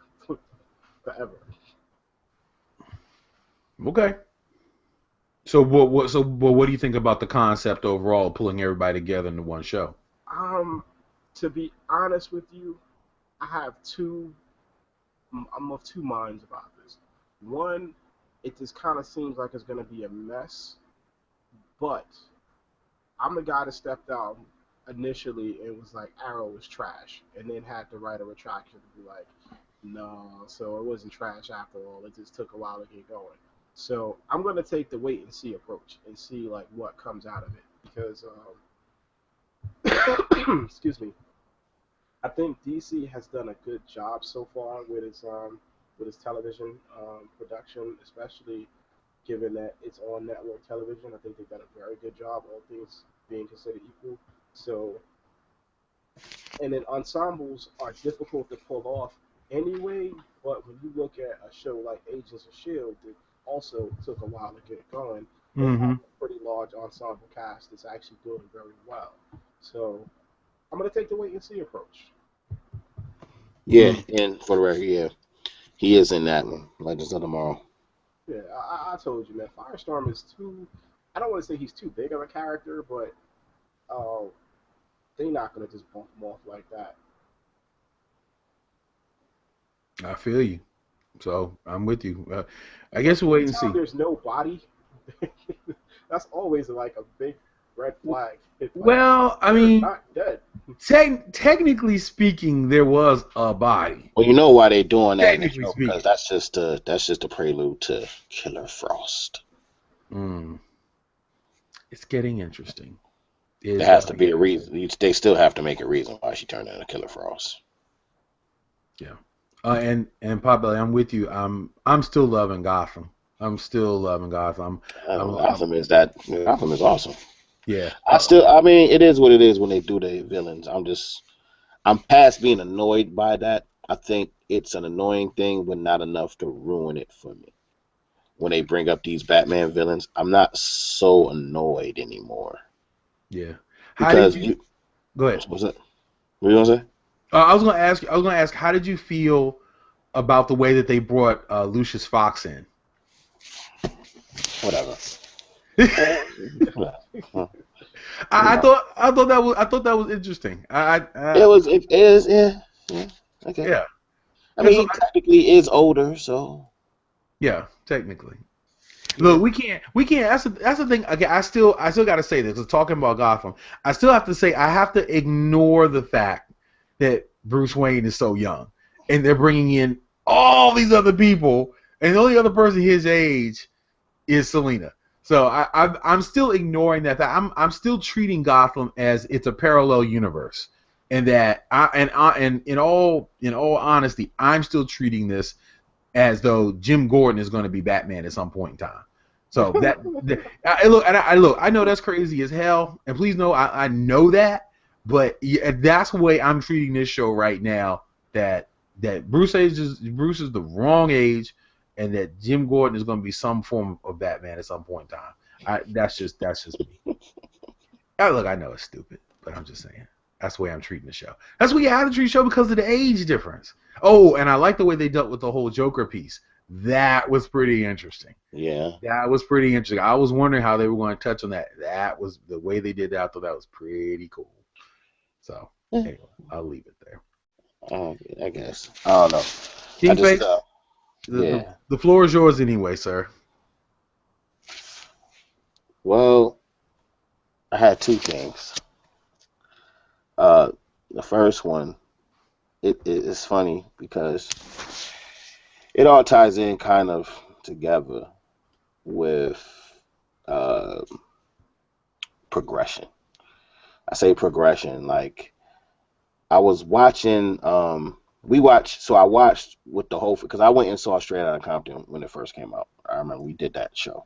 Speaker 3: forever.
Speaker 2: Okay. So what do you think about the concept overall of pulling everybody together into one show?
Speaker 3: To be honest with you, I'm of two minds about this. One, it just kind of seems like it's going to be a mess, but I'm the guy that stepped out initially and was like, Arrow is trash, and then had to write a retraction to be like, no, so it wasn't trash after all. It just took a while to get going. So I'm going to take the wait and see approach and see like what comes out of it because, excuse me, I think DC has done a good job so far with its television production, especially given that it's on network television. I think they've done a very good job, all things being considered equal. So, and then ensembles are difficult to pull off anyway, but when you look at a show like Agents of S.H.I.E.L.D., it also took a while to get going.
Speaker 2: Mm-hmm.
Speaker 3: A pretty large ensemble cast that's actually doing very well. So I'm going to take the wait and see approach.
Speaker 1: Yeah, and for the record, yeah, he is in that one, Legends of Tomorrow.
Speaker 3: Yeah, I told you, man, Firestorm is I don't want to say he's too big of a character, but they're not going to just bump him off like that.
Speaker 2: I feel you. So I'm with you. I guess we'll wait and see.
Speaker 3: There's no body. That's always like a big red flag.
Speaker 2: Well, I mean,
Speaker 3: not dead.
Speaker 2: Technically speaking, there was a body.
Speaker 1: Well, you know why they're doing that?
Speaker 2: Technically speaking,
Speaker 1: because that's just a prelude to Killer Frost.
Speaker 2: It's getting interesting.
Speaker 1: There has to be a reason. They still have to make a reason why she turned into Killer Frost.
Speaker 2: Yeah. And Potbelly, I'm with you. I'm still loving Gotham. I'm still loving Gotham.
Speaker 1: Gotham is awesome.
Speaker 2: Yeah.
Speaker 1: I mean, it is what it is when they do the villains. I'm past being annoyed by that. I think it's an annoying thing, but not enough to ruin it for me. When they bring up these Batman villains, I'm not so annoyed anymore.
Speaker 2: Yeah.
Speaker 1: Because
Speaker 2: go ahead.
Speaker 1: What's that? What you gonna say?
Speaker 2: I was gonna ask. I was gonna ask. How did you feel about the way that they brought Lucius Fox in?
Speaker 1: Whatever. Whatever.
Speaker 2: I
Speaker 1: No.
Speaker 2: thought that was interesting.
Speaker 1: It is, yeah. Yeah. Okay.
Speaker 2: Yeah.
Speaker 1: I
Speaker 2: Yeah.
Speaker 1: mean,
Speaker 2: So
Speaker 1: he technically is older, so
Speaker 2: yeah, technically.
Speaker 1: yeah.
Speaker 2: Look, we can't. That's the thing. Okay, I still got to say this. 'Cause talking about Gotham, I still have to say I have to ignore the fact that Bruce Wayne is so young, and they're bringing in all these other people, and the only other person his age is Selina. So I'm still ignoring that. I'm still treating Gotham as it's a parallel universe, and that and in all honesty, I'm still treating this as though Jim Gordon is going to be Batman at some point in time. So I know that's crazy as hell, and please know I know that, but yeah, that's the way I'm treating this show right now. That Bruce is the wrong age, and that Jim Gordon is going to be some form of Batman at some point in time. That's just me. I know it's stupid, but I'm just saying that's the way I'm treating the show. That's the way you have to treat the show because of the age difference. Oh, and I like the way they dealt with the whole Joker piece. That was pretty interesting.
Speaker 1: Yeah.
Speaker 2: That was pretty interesting. I was wondering how they were going to touch on that. That was the way they did that. I thought that was pretty cool. So anyway, I'll leave it there.
Speaker 1: I guess. I don't know.
Speaker 2: King
Speaker 1: I just
Speaker 2: Face,
Speaker 1: yeah.
Speaker 2: the floor is yours anyway, sir.
Speaker 1: Well, I had two things. Uh, the first one, it's funny because it all ties in kind of together with uh, progression. I say progression, like I was watching. I watched with the whole because I went and saw Straight Outta Compton when it first came out. I remember we did that show,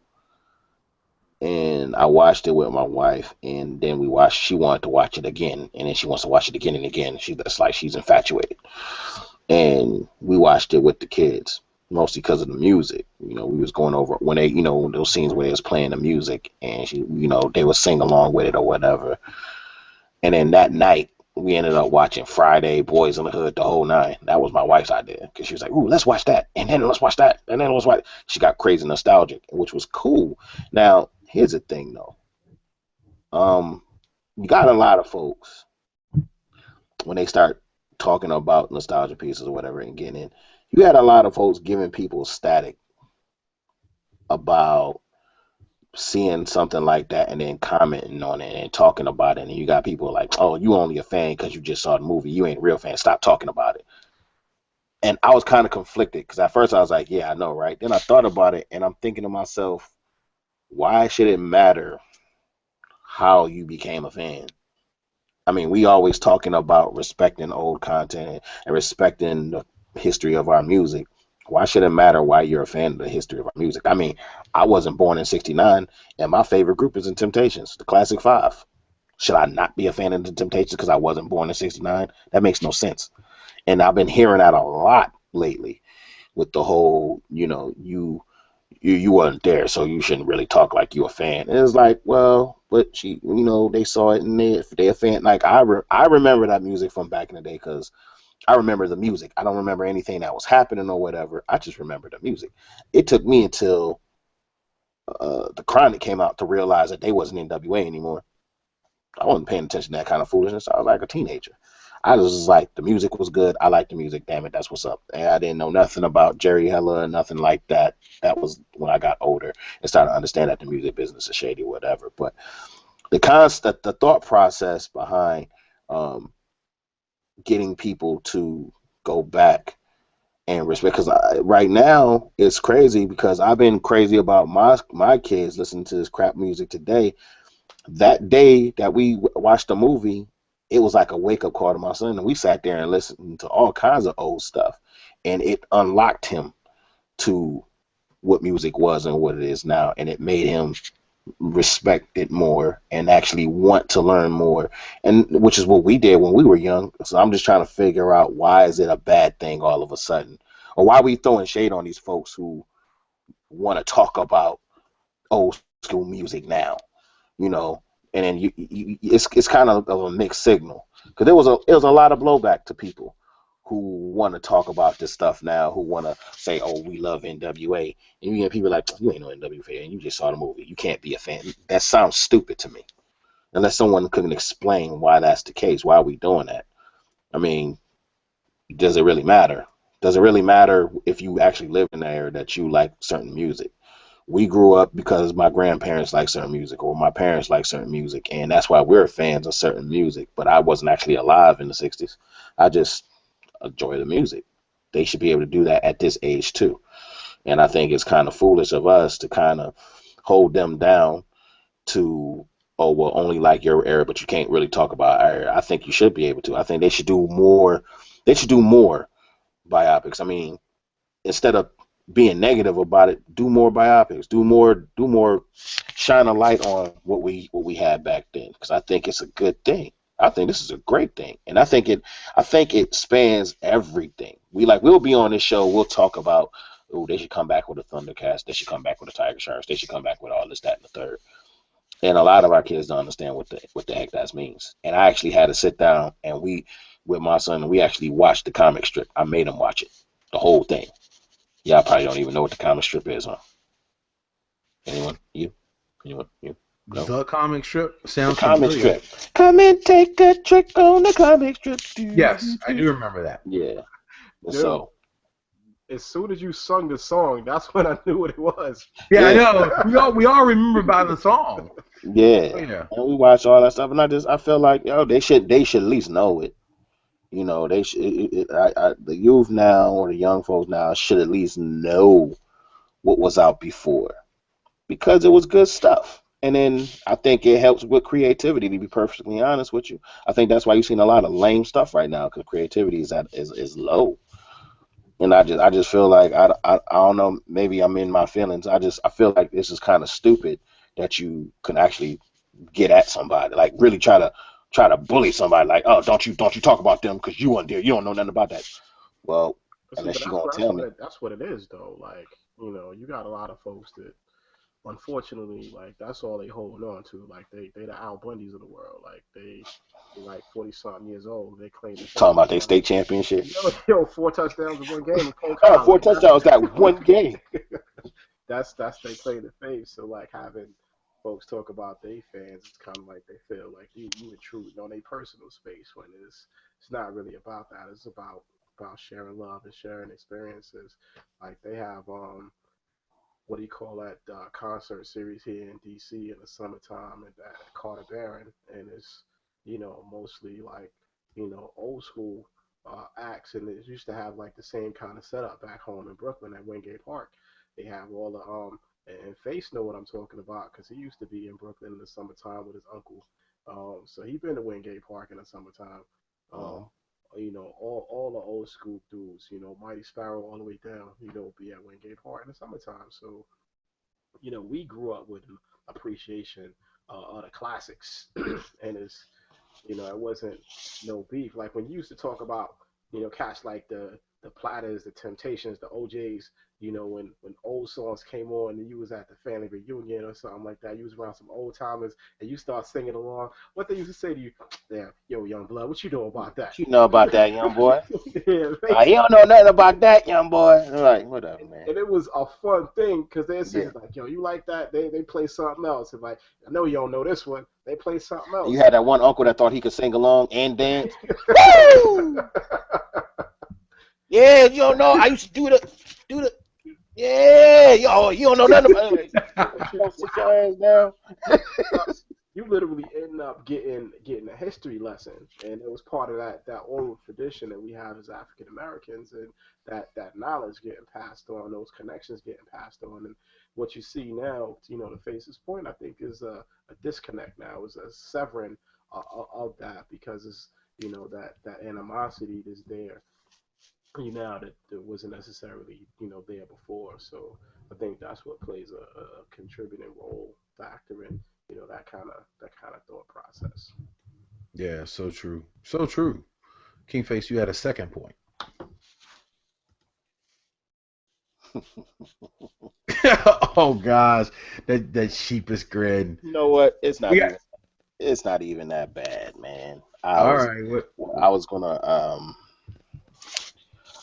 Speaker 1: and I watched it with my wife, and then we watched. She wanted to watch it again, and then she wants to watch it again and again. That's like she's infatuated, and we watched it with the kids mostly because of the music. You know, we was going over when they, those scenes where they was playing the music, and she, they would sing along with it or whatever. And then that night, we ended up watching Friday, Boys in the Hood, the whole nine. That was my wife's idea because she was like, "Ooh, let's watch that, and then let's watch that, and then let's watch." She got crazy nostalgic, which was cool. Now, here's the thing, though. You got a lot of folks when they start talking about nostalgia pieces or whatever and getting in. You had a lot of folks giving people static about seeing something like that and then commenting on it and talking about it, and you got people like, "Oh, you only a fan because you just saw the movie. You ain't a real fan. Stop talking about it." And I was kind of conflicted because at first I was like, "Yeah, I know, right?" Then I thought about it, and I'm thinking to myself, "Why should it matter how you became a fan?" I mean, we always talking about respecting old content and respecting the history of our music. Why should it matter why you're a fan of the history of our music? I mean, I wasn't born in '69, and my favorite group is the Temptations, the Classic Five. Should I not be a fan of the Temptations because I wasn't born in '69? That makes no sense. And I've been hearing that a lot lately with the whole, you weren't there, so you shouldn't really talk like you a fan. And it's like, well, but they saw it and they a fan. Like I remember that music from back in the day because I remember the music. I don't remember anything that was happening or whatever. I just remember the music. It took me until the Chronic came out to realize that they wasn't NWA anymore. I wasn't paying attention to that kind of foolishness. I was like a teenager. I was just like, the music was good. I like the music. Damn it, that's what's up. And I didn't know nothing about Jerry Heller, nothing like that. That was when I got older and started to understand that the music business is shady, whatever. But the thought process behind um, getting people to go back and respect, because right now it's crazy because I've been crazy about my kids listening to this crap music today. That day that we watched the movie, it was like a wake up call to my son, and we sat there and listened to all kinds of old stuff, and it unlocked him to what music was and what it is now, and it made him respect it more and actually want to learn more, and which is what we did when we were young. So I'm just trying to figure out, why is it a bad thing all of a sudden, or why are we throwing shade on these folks who want to talk about old school music now, you know? And then it's kind of a mixed signal. Because it was a lot of blowback to people who want to talk about this stuff now, who want to say, "Oh, we love NWA," and you get people like, "You ain't no NWA, and you just saw the movie. You can't be a fan." That sounds stupid to me, unless someone couldn't explain why that's the case. Why are we doing that? I mean, does it really matter? Does it really matter if you actually live in the area that you like certain music? We grew up because my grandparents like certain music or my parents like certain music, and that's why we're fans of certain music. But I wasn't actually alive in the 60s. I just enjoy the music. They should be able to do that at this age too. And I think it's kind of foolish of us to kind of hold them down to, oh, well, only like your era, but you can't really talk about our era. I think you should be able to. I think they should do more. They should do more biopics. I mean, instead of being negative about it, do more biopics, do more, shine a light on what we had back then. Because I think it's a good thing. I think this is a great thing, and I think it spans everything. We'll be on this show. We'll talk about, oh, they should come back with a Thundercast. They should come back with a Tiger Sharks. They should come back with all this, that, and the third. And a lot of our kids don't understand what the heck that means. And I actually had to sit down and with my son, we actually watched the comic strip. I made him watch it, the whole thing. Y'all probably don't even know what the comic strip is, huh? Anyone? You? Anyone? You? No?
Speaker 2: The comic strip
Speaker 1: The
Speaker 2: sounds
Speaker 1: comic
Speaker 2: familiar.
Speaker 1: strip. Come and take a trick on the comic strip.
Speaker 2: Yes, I do remember that.
Speaker 1: Yeah.
Speaker 3: Dude,
Speaker 1: So,
Speaker 3: as soon as you sung the song, that's when I knew what it was.
Speaker 2: Yeah, I
Speaker 1: yeah,
Speaker 2: know. We all remember by the song.
Speaker 1: yeah.
Speaker 2: Yeah.
Speaker 1: And we watch all that stuff, and I feel like, yo, they should at least know it. You know, they should. The youth now or the young folks now should at least know what was out before, because it was good stuff. And then I think it helps with creativity. To be perfectly honest with you, I think that's why you've seen a lot of lame stuff right now, because creativity is low. And I just feel like I don't know. Maybe I'm in my feelings. I feel like this is kind of stupid that you can actually get at somebody, like really try to bully somebody, like, oh, don't you talk about them because you weren't there. You don't know nothing about that. Well,
Speaker 3: See, but
Speaker 1: unless you gonna tell me.
Speaker 3: that's what it is though. Like, you got a lot of folks that unfortunately, like, that's all they hold on to. Like, they the Al Bundys of the world. Like, they like 40 something years old. They claim the
Speaker 1: Talking
Speaker 3: fame.
Speaker 1: about their state championship.
Speaker 3: Yo, 4 touchdowns in one game with Cole
Speaker 1: Oh, four
Speaker 3: Like,
Speaker 1: touchdowns that one game.
Speaker 3: that's they claim to fame. So like having folks talk about their fans, it's kind of like they feel like you intruding on their personal space when it's not really about that. It's about sharing love and sharing experiences. Like they have what do you call that concert series here in DC in the summertime at Carter Barron, and it's mostly like old school acts, and it used to have like the same kind of setup back home in Brooklyn at Wingate Park. They have all the and Face know what I'm talking about because he used to be in Brooklyn in the summertime with his uncle. So he been to Wingate Park in the summertime. Um,
Speaker 1: Oh,
Speaker 3: all the old school dudes, Mighty Sparrow all the way down, be at Wingate Park in the summertime. So, we grew up with an appreciation of the classics, and it wasn't no beef. Like when you used to talk about, cats like the Platters, the Temptations, the OJs, when old songs came on and you was at the family reunion or something like that, you was around some old timers and you start singing along. What they used to say to you, damn, yo, young blood, what you know about that?
Speaker 1: you know about that, young boy?
Speaker 3: Yeah,
Speaker 1: He don't know nothing about that, young boy. I'm like, whatever, man.
Speaker 3: and it was a fun thing because they'd say
Speaker 1: Yeah.
Speaker 3: like, yo, you like that? They play something else. And like, I know you don't know this one. They play something
Speaker 1: You
Speaker 3: else.
Speaker 1: had that one uncle that thought he could sing along and dance. Woo! Yeah, you don't know. I used to do the. Yeah, yo, you don't know nothing about it. You don't sit your ass down.
Speaker 3: You literally end up getting a history lesson, and it was part of that oral tradition that we have as African Americans, and that knowledge getting passed on, those connections getting passed on, and what you see now, to Face's point, I think is a disconnect now, is a severing of that because it's that animosity that's there now that wasn't necessarily there before. So I think that's what plays a contributing role factor in that kind of thought process.
Speaker 2: Yeah, so true. So true. Kingface, you had a second point. Oh gosh, that sheepish grin.
Speaker 1: You know what? It's not
Speaker 2: We
Speaker 1: even. It's not even that bad, man.
Speaker 2: All right.
Speaker 1: I was gonna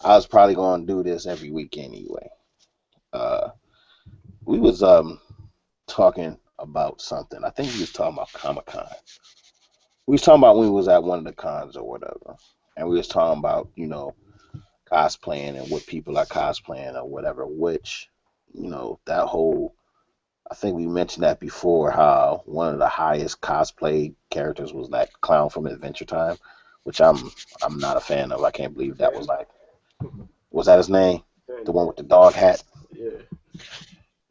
Speaker 1: I was probably gonna do this every week anyway. Uh, we was talking about something. I think we was talking about Comic-Con. We was talking about when we was at one of the cons or whatever, and we was talking about cosplaying and what people are cosplaying or whatever. Which that whole I think we mentioned that before. How one of the highest cosplay characters was that clown from Adventure Time, which I'm not a fan of. I can't believe that was that his name? The one with the dog hat.
Speaker 3: Yeah.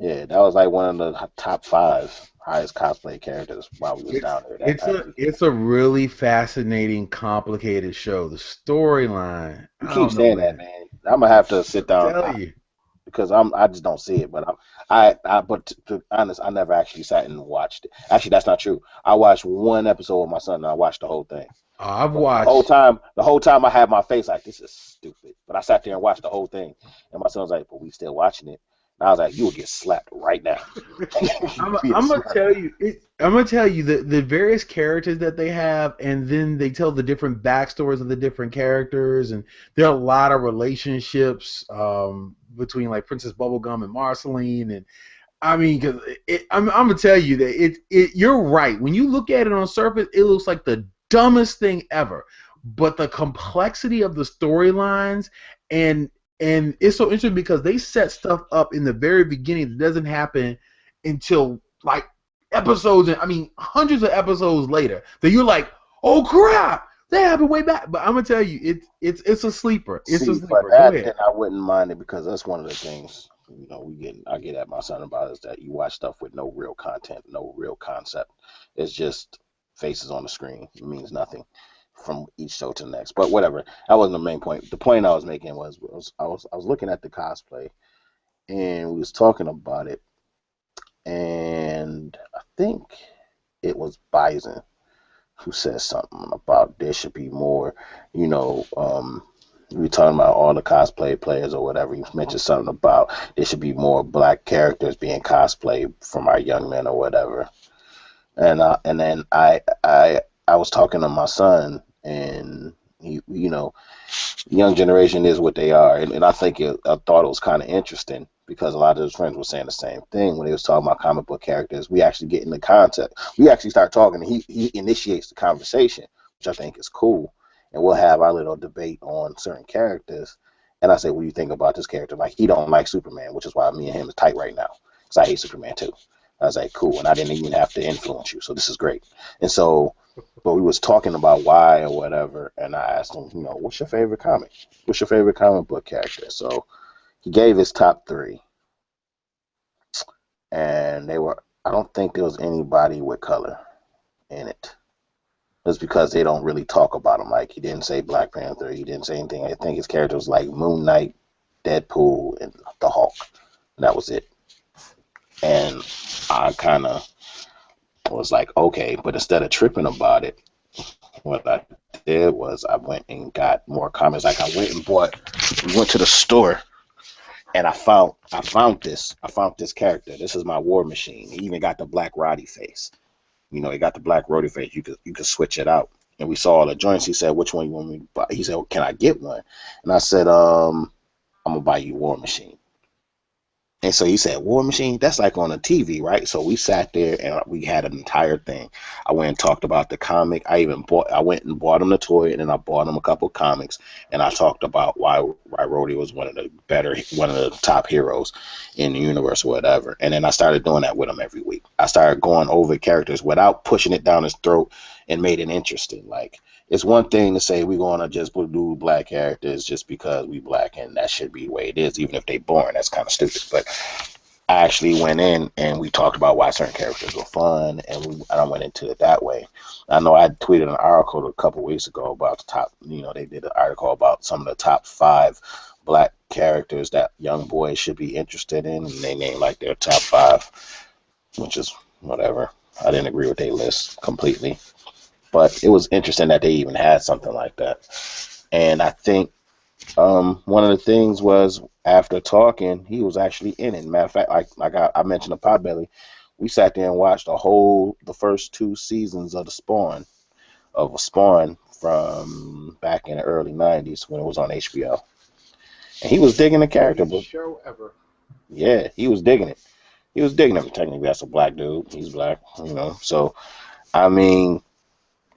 Speaker 1: Yeah, that was like one of the top five highest cosplay characters while we was
Speaker 2: It's
Speaker 1: down there that
Speaker 2: it's
Speaker 1: past
Speaker 2: a
Speaker 1: weekend.
Speaker 2: it's a really fascinating, complicated show. The storyline,
Speaker 1: You
Speaker 2: I
Speaker 1: keep
Speaker 2: don't know,
Speaker 1: saying that,
Speaker 2: man.
Speaker 1: man. I'm gonna have to sit down
Speaker 2: Tell you.
Speaker 1: because I just don't see it. But but to be honest, I never actually sat and watched it. Actually, that's not true. I watched one episode with my son and I watched the whole thing.
Speaker 2: I've
Speaker 1: But
Speaker 2: watched.
Speaker 1: the whole time I had my face like this is stupid. But I sat there and watched the whole thing, and my son was like, "But we still watching it." And I was like, "You will get slapped right now."
Speaker 2: I'm,
Speaker 1: Being
Speaker 2: I'm gonna
Speaker 1: smart.
Speaker 2: tell you. I'm gonna tell you the various characters that they have, and then they tell the different backstories of the different characters, and there are a lot of relationships between like Princess Bubblegum and Marceline, and I mean, because I'm gonna tell you that you're right. When you look at it on surface, it looks like the dumbest thing ever. But the complexity of the storylines and it's so interesting because they set stuff up in the very beginning that doesn't happen until like episodes, and I mean hundreds of episodes later. That you're like, oh crap, that happened way back. But I'm gonna tell you, it's a sleeper. It's a
Speaker 1: See, but
Speaker 2: sleeper. Go
Speaker 1: that
Speaker 2: ahead.
Speaker 1: then I wouldn't mind it because that's one of the things I get at my son about is that you watch stuff with no real content, no real concept. It's just faces on the screen. It means nothing from each show to the next. But whatever, that wasn't the main point. The point I was making was looking at the cosplay and we was talking about it, and I think it was Bison who said something about there should be more, you know, we were talking about all the cosplay players or whatever. You mentioned something about there should be more black characters being cosplayed from our young men or whatever. And then I was talking to my son, and young generation is what they are, and I think I thought it was kind of interesting because a lot of his friends were saying the same thing when they was talking about comic book characters. We actually get in the context. We actually start talking, and he initiates the conversation, which I think is cool. And we'll have our little debate on certain characters. And I say, what do you think about this character? Like, he don't like Superman, which is why me and him is tight right now because I hate Superman too. I was like, cool, and I didn't even have to influence you, so this is great. And so, but we was talking about why or whatever, and I asked him, what's your favorite comic? What's your favorite comic book character? So he gave his top three, and I don't think there was anybody with color in it. It's because they don't really talk about him. Like, he didn't say Black Panther, he didn't say anything. I think his character was like Moon Knight, Deadpool, and the Hulk. And that was it. And I kind of was like, okay, but instead of tripping about it, what I did was I went and got more comics. Like, we went to the store and I found this character. This is my War Machine. He even got the Black Roddy face. He got the Black Roddy face. You could switch it out. And we saw all the joints. He said, which one you want me to buy? He said, well, can I get one? And I said, I'm gonna buy you War Machine. And so he said, War Machine, that's like on a TV, right? So we sat there and we had an entire thing. I went and talked about the comic. I went and bought him the toy, and then I bought him a couple comics, and I talked about why Rhodey was one of the top heroes in the universe or whatever. And then I started doing that with him every week. I started going over characters without pushing it down his throat and made it interesting. Like, it's one thing to say we're going to just do black characters just because we black and that should be the way it is, even if they boring. That's kind of stupid. But I actually went in and we talked about why certain characters were fun, and I went into it that way. I know I tweeted an article a couple weeks ago about the top, they did an article about some of the top 5 black characters that young boys should be interested in, and they named like their top 5, which is whatever. I didn't agree with their list completely. But it was interesting that they even had something like that. And I think one of the things was after talking, he was actually in it. Matter of fact, like I mentioned the Potbelly, we sat there and watched the first 2 seasons of the Spawn of Spawn from back in the early '90s when it was on HBO, and he was digging the character. But
Speaker 3: show ever.
Speaker 1: Yeah, he was digging it. He was digging it. Technically, that's a black dude. He's black, you know. So, I mean,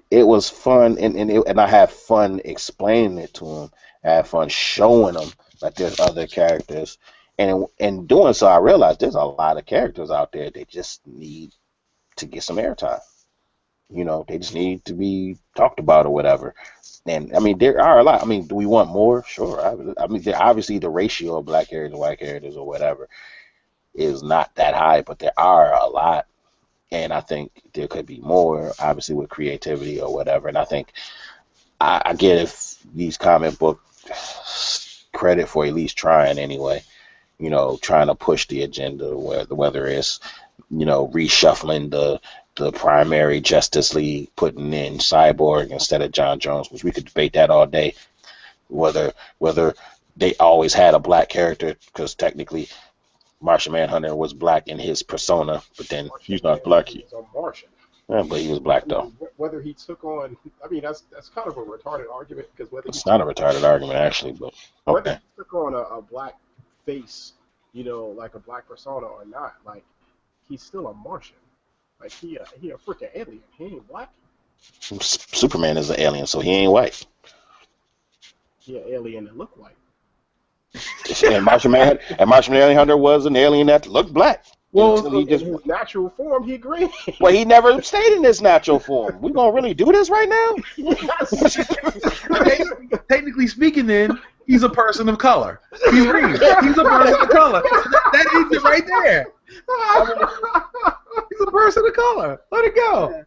Speaker 1: it was fun, and I had fun explaining it to him. I had fun showing him that there's other characters, and in doing so, I realized there's a lot of characters out there that just need to get some airtime. You know, they just need to be talked about or whatever. And I mean, there are a lot. I mean, do we want more? Sure. I mean, obviously the ratio of black characters and white characters or whatever is not that high, but there are a lot. And I think there could be more, obviously, with creativity or whatever. And I think I get if these comic book credit for at least trying anyway, you know, trying to push the agenda, whether it's, you know, reshuffling the primary Justice League, putting in Cyborg instead of John Jones, which we could debate that all day, whether they always had a black character, because technically Martian Manhunter was black in his persona, but then he's not black.
Speaker 3: He's a Martian.
Speaker 1: Yeah, but he was black though.
Speaker 3: Whether he took on, I mean, that's kind of a retarded argument, because whether
Speaker 1: it's not a retarded argument actually, but okay.
Speaker 3: Whether he took on a black face, you know, like a black persona or not, like he's still a Martian. Like he a freaking alien. He ain't black.
Speaker 1: Superman is an alien, so he ain't white.
Speaker 3: He an alien that look white.
Speaker 1: And Martian Manhunter was an alien that looked black.
Speaker 3: Well, in his natural form, he green.
Speaker 1: Well, he never stayed in his natural form. We gonna really do this right now?
Speaker 2: Technically speaking, then he's a person of color. He's green. He's a person of color. That ends it right there. He's a person of color. Let it go.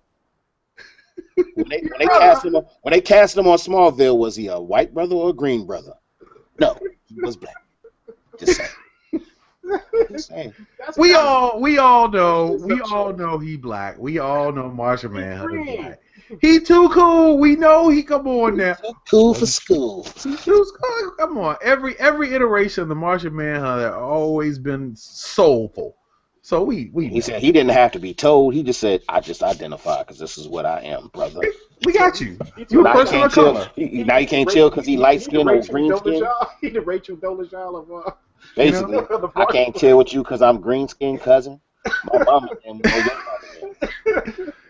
Speaker 1: When they cast him on Smallville, was he a white brother or a green brother? No, he was black. Just saying.
Speaker 2: We all know he black. We all know Martian Manhunter black. He too cool. We know he come on now.
Speaker 1: Too cool for school.
Speaker 2: Come on. Every iteration of the Martian Manhunter always been soulful. So
Speaker 1: he said he didn't have to be told. He just said, I just identify because this is what I am, brother.
Speaker 2: We got you. You're a person of color.
Speaker 1: Now he can't chill because he light skin or green skin.
Speaker 3: He the Rachel Dolezal of
Speaker 1: basically, I can't chill with you because I'm green skin cousin. My mama and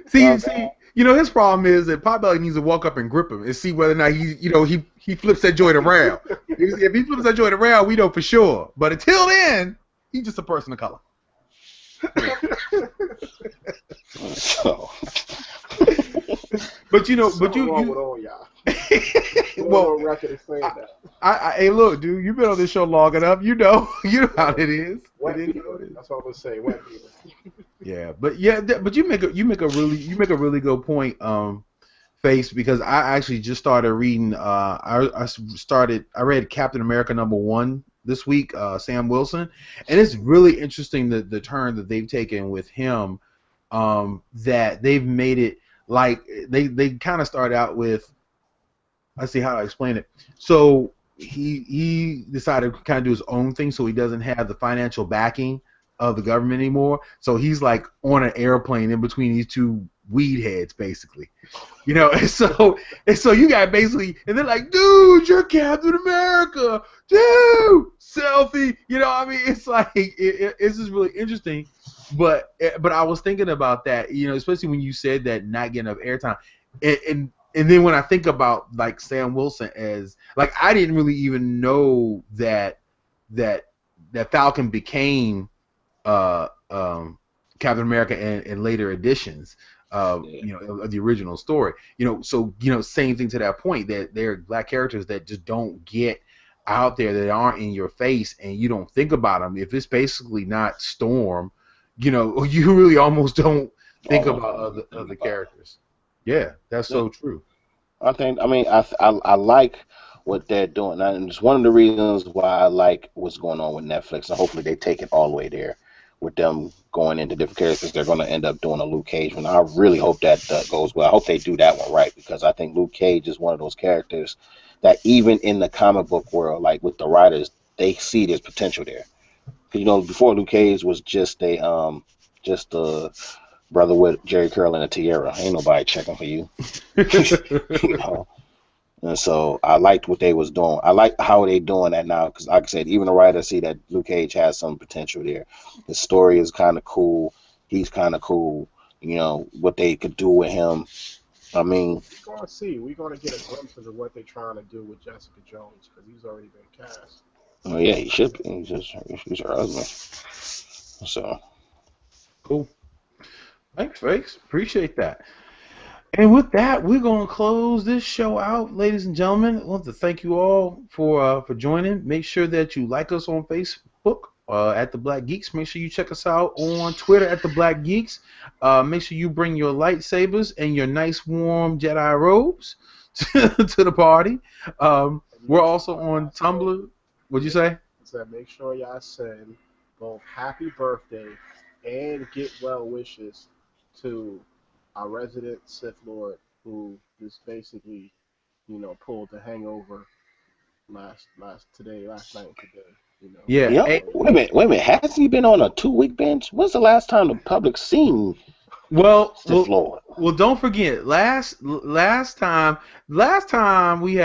Speaker 2: See, you know his problem is that Potbelly needs to walk up and grip him and see whether or not he flips that joint around. If he flips that joint around, we know for sure. But until then, he's just a person of color.
Speaker 1: So.
Speaker 2: But you
Speaker 3: well, record is saying that.
Speaker 2: Hey, look, dude, you've been on this show long enough. You know how it is.
Speaker 3: That's what I was saying. Wet fever.
Speaker 2: but you make a really good point, Face, because I actually just started reading. I read Captain America #1 this week, Sam Wilson, and it's really interesting the turn that they've taken with him. That they've made it like they kind of start out with. Let's see how to explain it. So he decided to kind of do his own thing, so he doesn't have the financial backing of the government anymore. So he's like on an airplane in between these two weed heads, basically. You know, and so you got basically, and they're like, dude, you're Captain America, dude, selfie. You know, I mean, it's like it's just really interesting. But I was thinking about that, you know, especially when you said that not getting enough airtime, and then when I think about like Sam Wilson as like I didn't really even know that Falcon became Captain America in later editions. You know, of the original story. You know, so you know, same thing to that point that there are black characters that just don't get out there, that aren't in your face, and you don't think about them. If it's basically not Storm, you know, you really almost don't think about other characters. Yeah, that's so true.
Speaker 1: I like what they're doing, and it's one of the reasons why I like what's going on with Netflix, and hopefully they take it all the way there with them going into different characters. They're going to end up doing a Luke Cage one. I really hope that goes well. I hope they do that one right, because I think Luke Cage is one of those characters that even in the comic book world, like with the writers, they see there's potential there. Because, you know, before Luke Cage was just a brother with Jerry Curl and a tiara. Ain't nobody checking for you. You know. And so I liked what they was doing. I like how they doing that now because, like I said, even the writers see that Luke Cage has some potential there. The story is kind of cool. He's kind of cool. You know what they could do with him. I mean,
Speaker 3: We're gonna see. We're gonna get a glimpse of what they're trying to do with Jessica Jones because he's already been cast.
Speaker 1: well, yeah, he should be. He's her husband. So
Speaker 2: Cool. Thanks, Fakes. Appreciate that. And with that, we're going to close this show out, ladies and gentlemen. I want to thank you all for joining. Make sure that you like us on Facebook at The Black Geeks. Make sure you check us out on Twitter at The Black Geeks. Make sure you bring your lightsabers and your nice warm Jedi robes to the party. We're also on Tumblr. What'd you say?
Speaker 3: So make sure y'all send both happy birthday and get well wishes to our resident Sith Lord who just basically, pulled the hangover last night and today.
Speaker 2: Yeah.
Speaker 1: yeah.
Speaker 2: Hey,
Speaker 1: Wait a minute. Hasn't he been on a 2-week bench? When's the last time the public seen Sith Lord?
Speaker 2: Well, don't forget last time we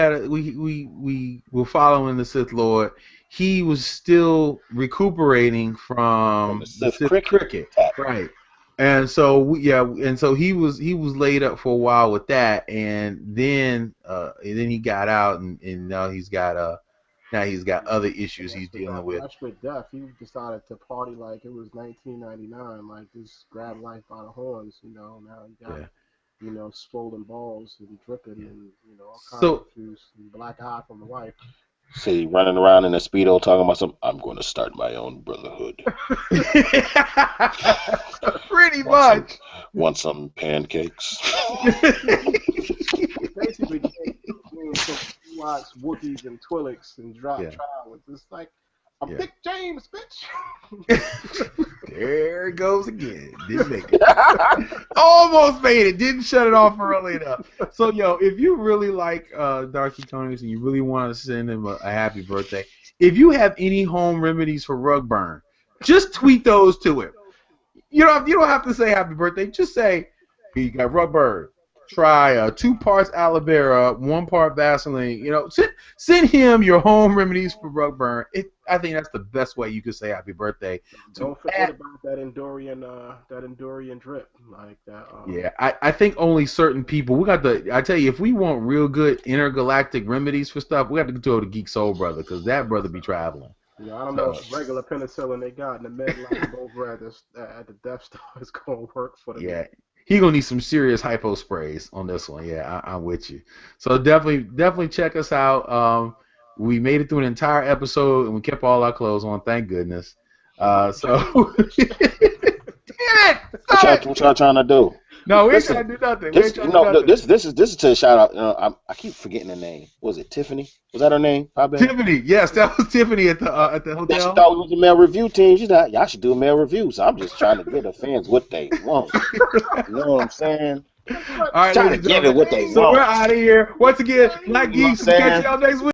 Speaker 2: were following the Sith Lord. He was still recuperating from the Sith cricket. Right. And so he was laid up for a while with that, and then he got out, and now he's got other issues he's dealing with.
Speaker 3: Fresh with death, he decided to party like it was 1999, like just grab life by the horns. Now he got swollen balls and dripping, and all kinds of juice and black eye from the wife.
Speaker 1: See, running around in a Speedo talking about something. I'm going to start my own brotherhood.
Speaker 2: Pretty much.
Speaker 1: Want some pancakes?
Speaker 3: Basically, you watch Wookiees and Twi'leks and drop trial. It's just like, I'm Dick James, bitch.
Speaker 2: There it goes again. Didn't make it. Almost made it. Didn't shut it off early enough. So, if you really like Darky Conies and you really want to send him a happy birthday, if you have any home remedies for rug burn, just tweet those to him. You don't have to say happy birthday. Just say, you got rug burn. Try 2 parts aloe vera, 1 part Vaseline. Send him your home remedies for rug burn. I think that's the best way you could say happy birthday.
Speaker 3: Don't forget about that Endorian drip, like that.
Speaker 2: Yeah, I think only certain people. I tell you, if we want real good intergalactic remedies for stuff, we have to go to Geek Soul Brother because that brother be traveling.
Speaker 3: I don't know if regular penicillin they got in the med lab over at the Death Star is going to work for the.
Speaker 2: Yeah. He gonna need some serious hypo sprays on this one. Yeah, I'm with you. So definitely check us out. We made it through an entire episode and we kept all our clothes on. Thank goodness. Damn it!
Speaker 1: What y'all trying to do?
Speaker 2: No, we ain't trying to do nothing.
Speaker 1: This is to shout out. I keep forgetting the name. Was it Tiffany? Was that her name?
Speaker 2: Tiffany. Yes, that was Tiffany at the hotel.
Speaker 1: She thought we was a male review team. She's like, y'all should do a male review. So I'm just trying to give the fans what they want. You know what I'm saying?
Speaker 2: All right,
Speaker 1: trying to give it what they want.
Speaker 2: So we're out of here. Once again, Black Geeks. We'll catch y'all next week.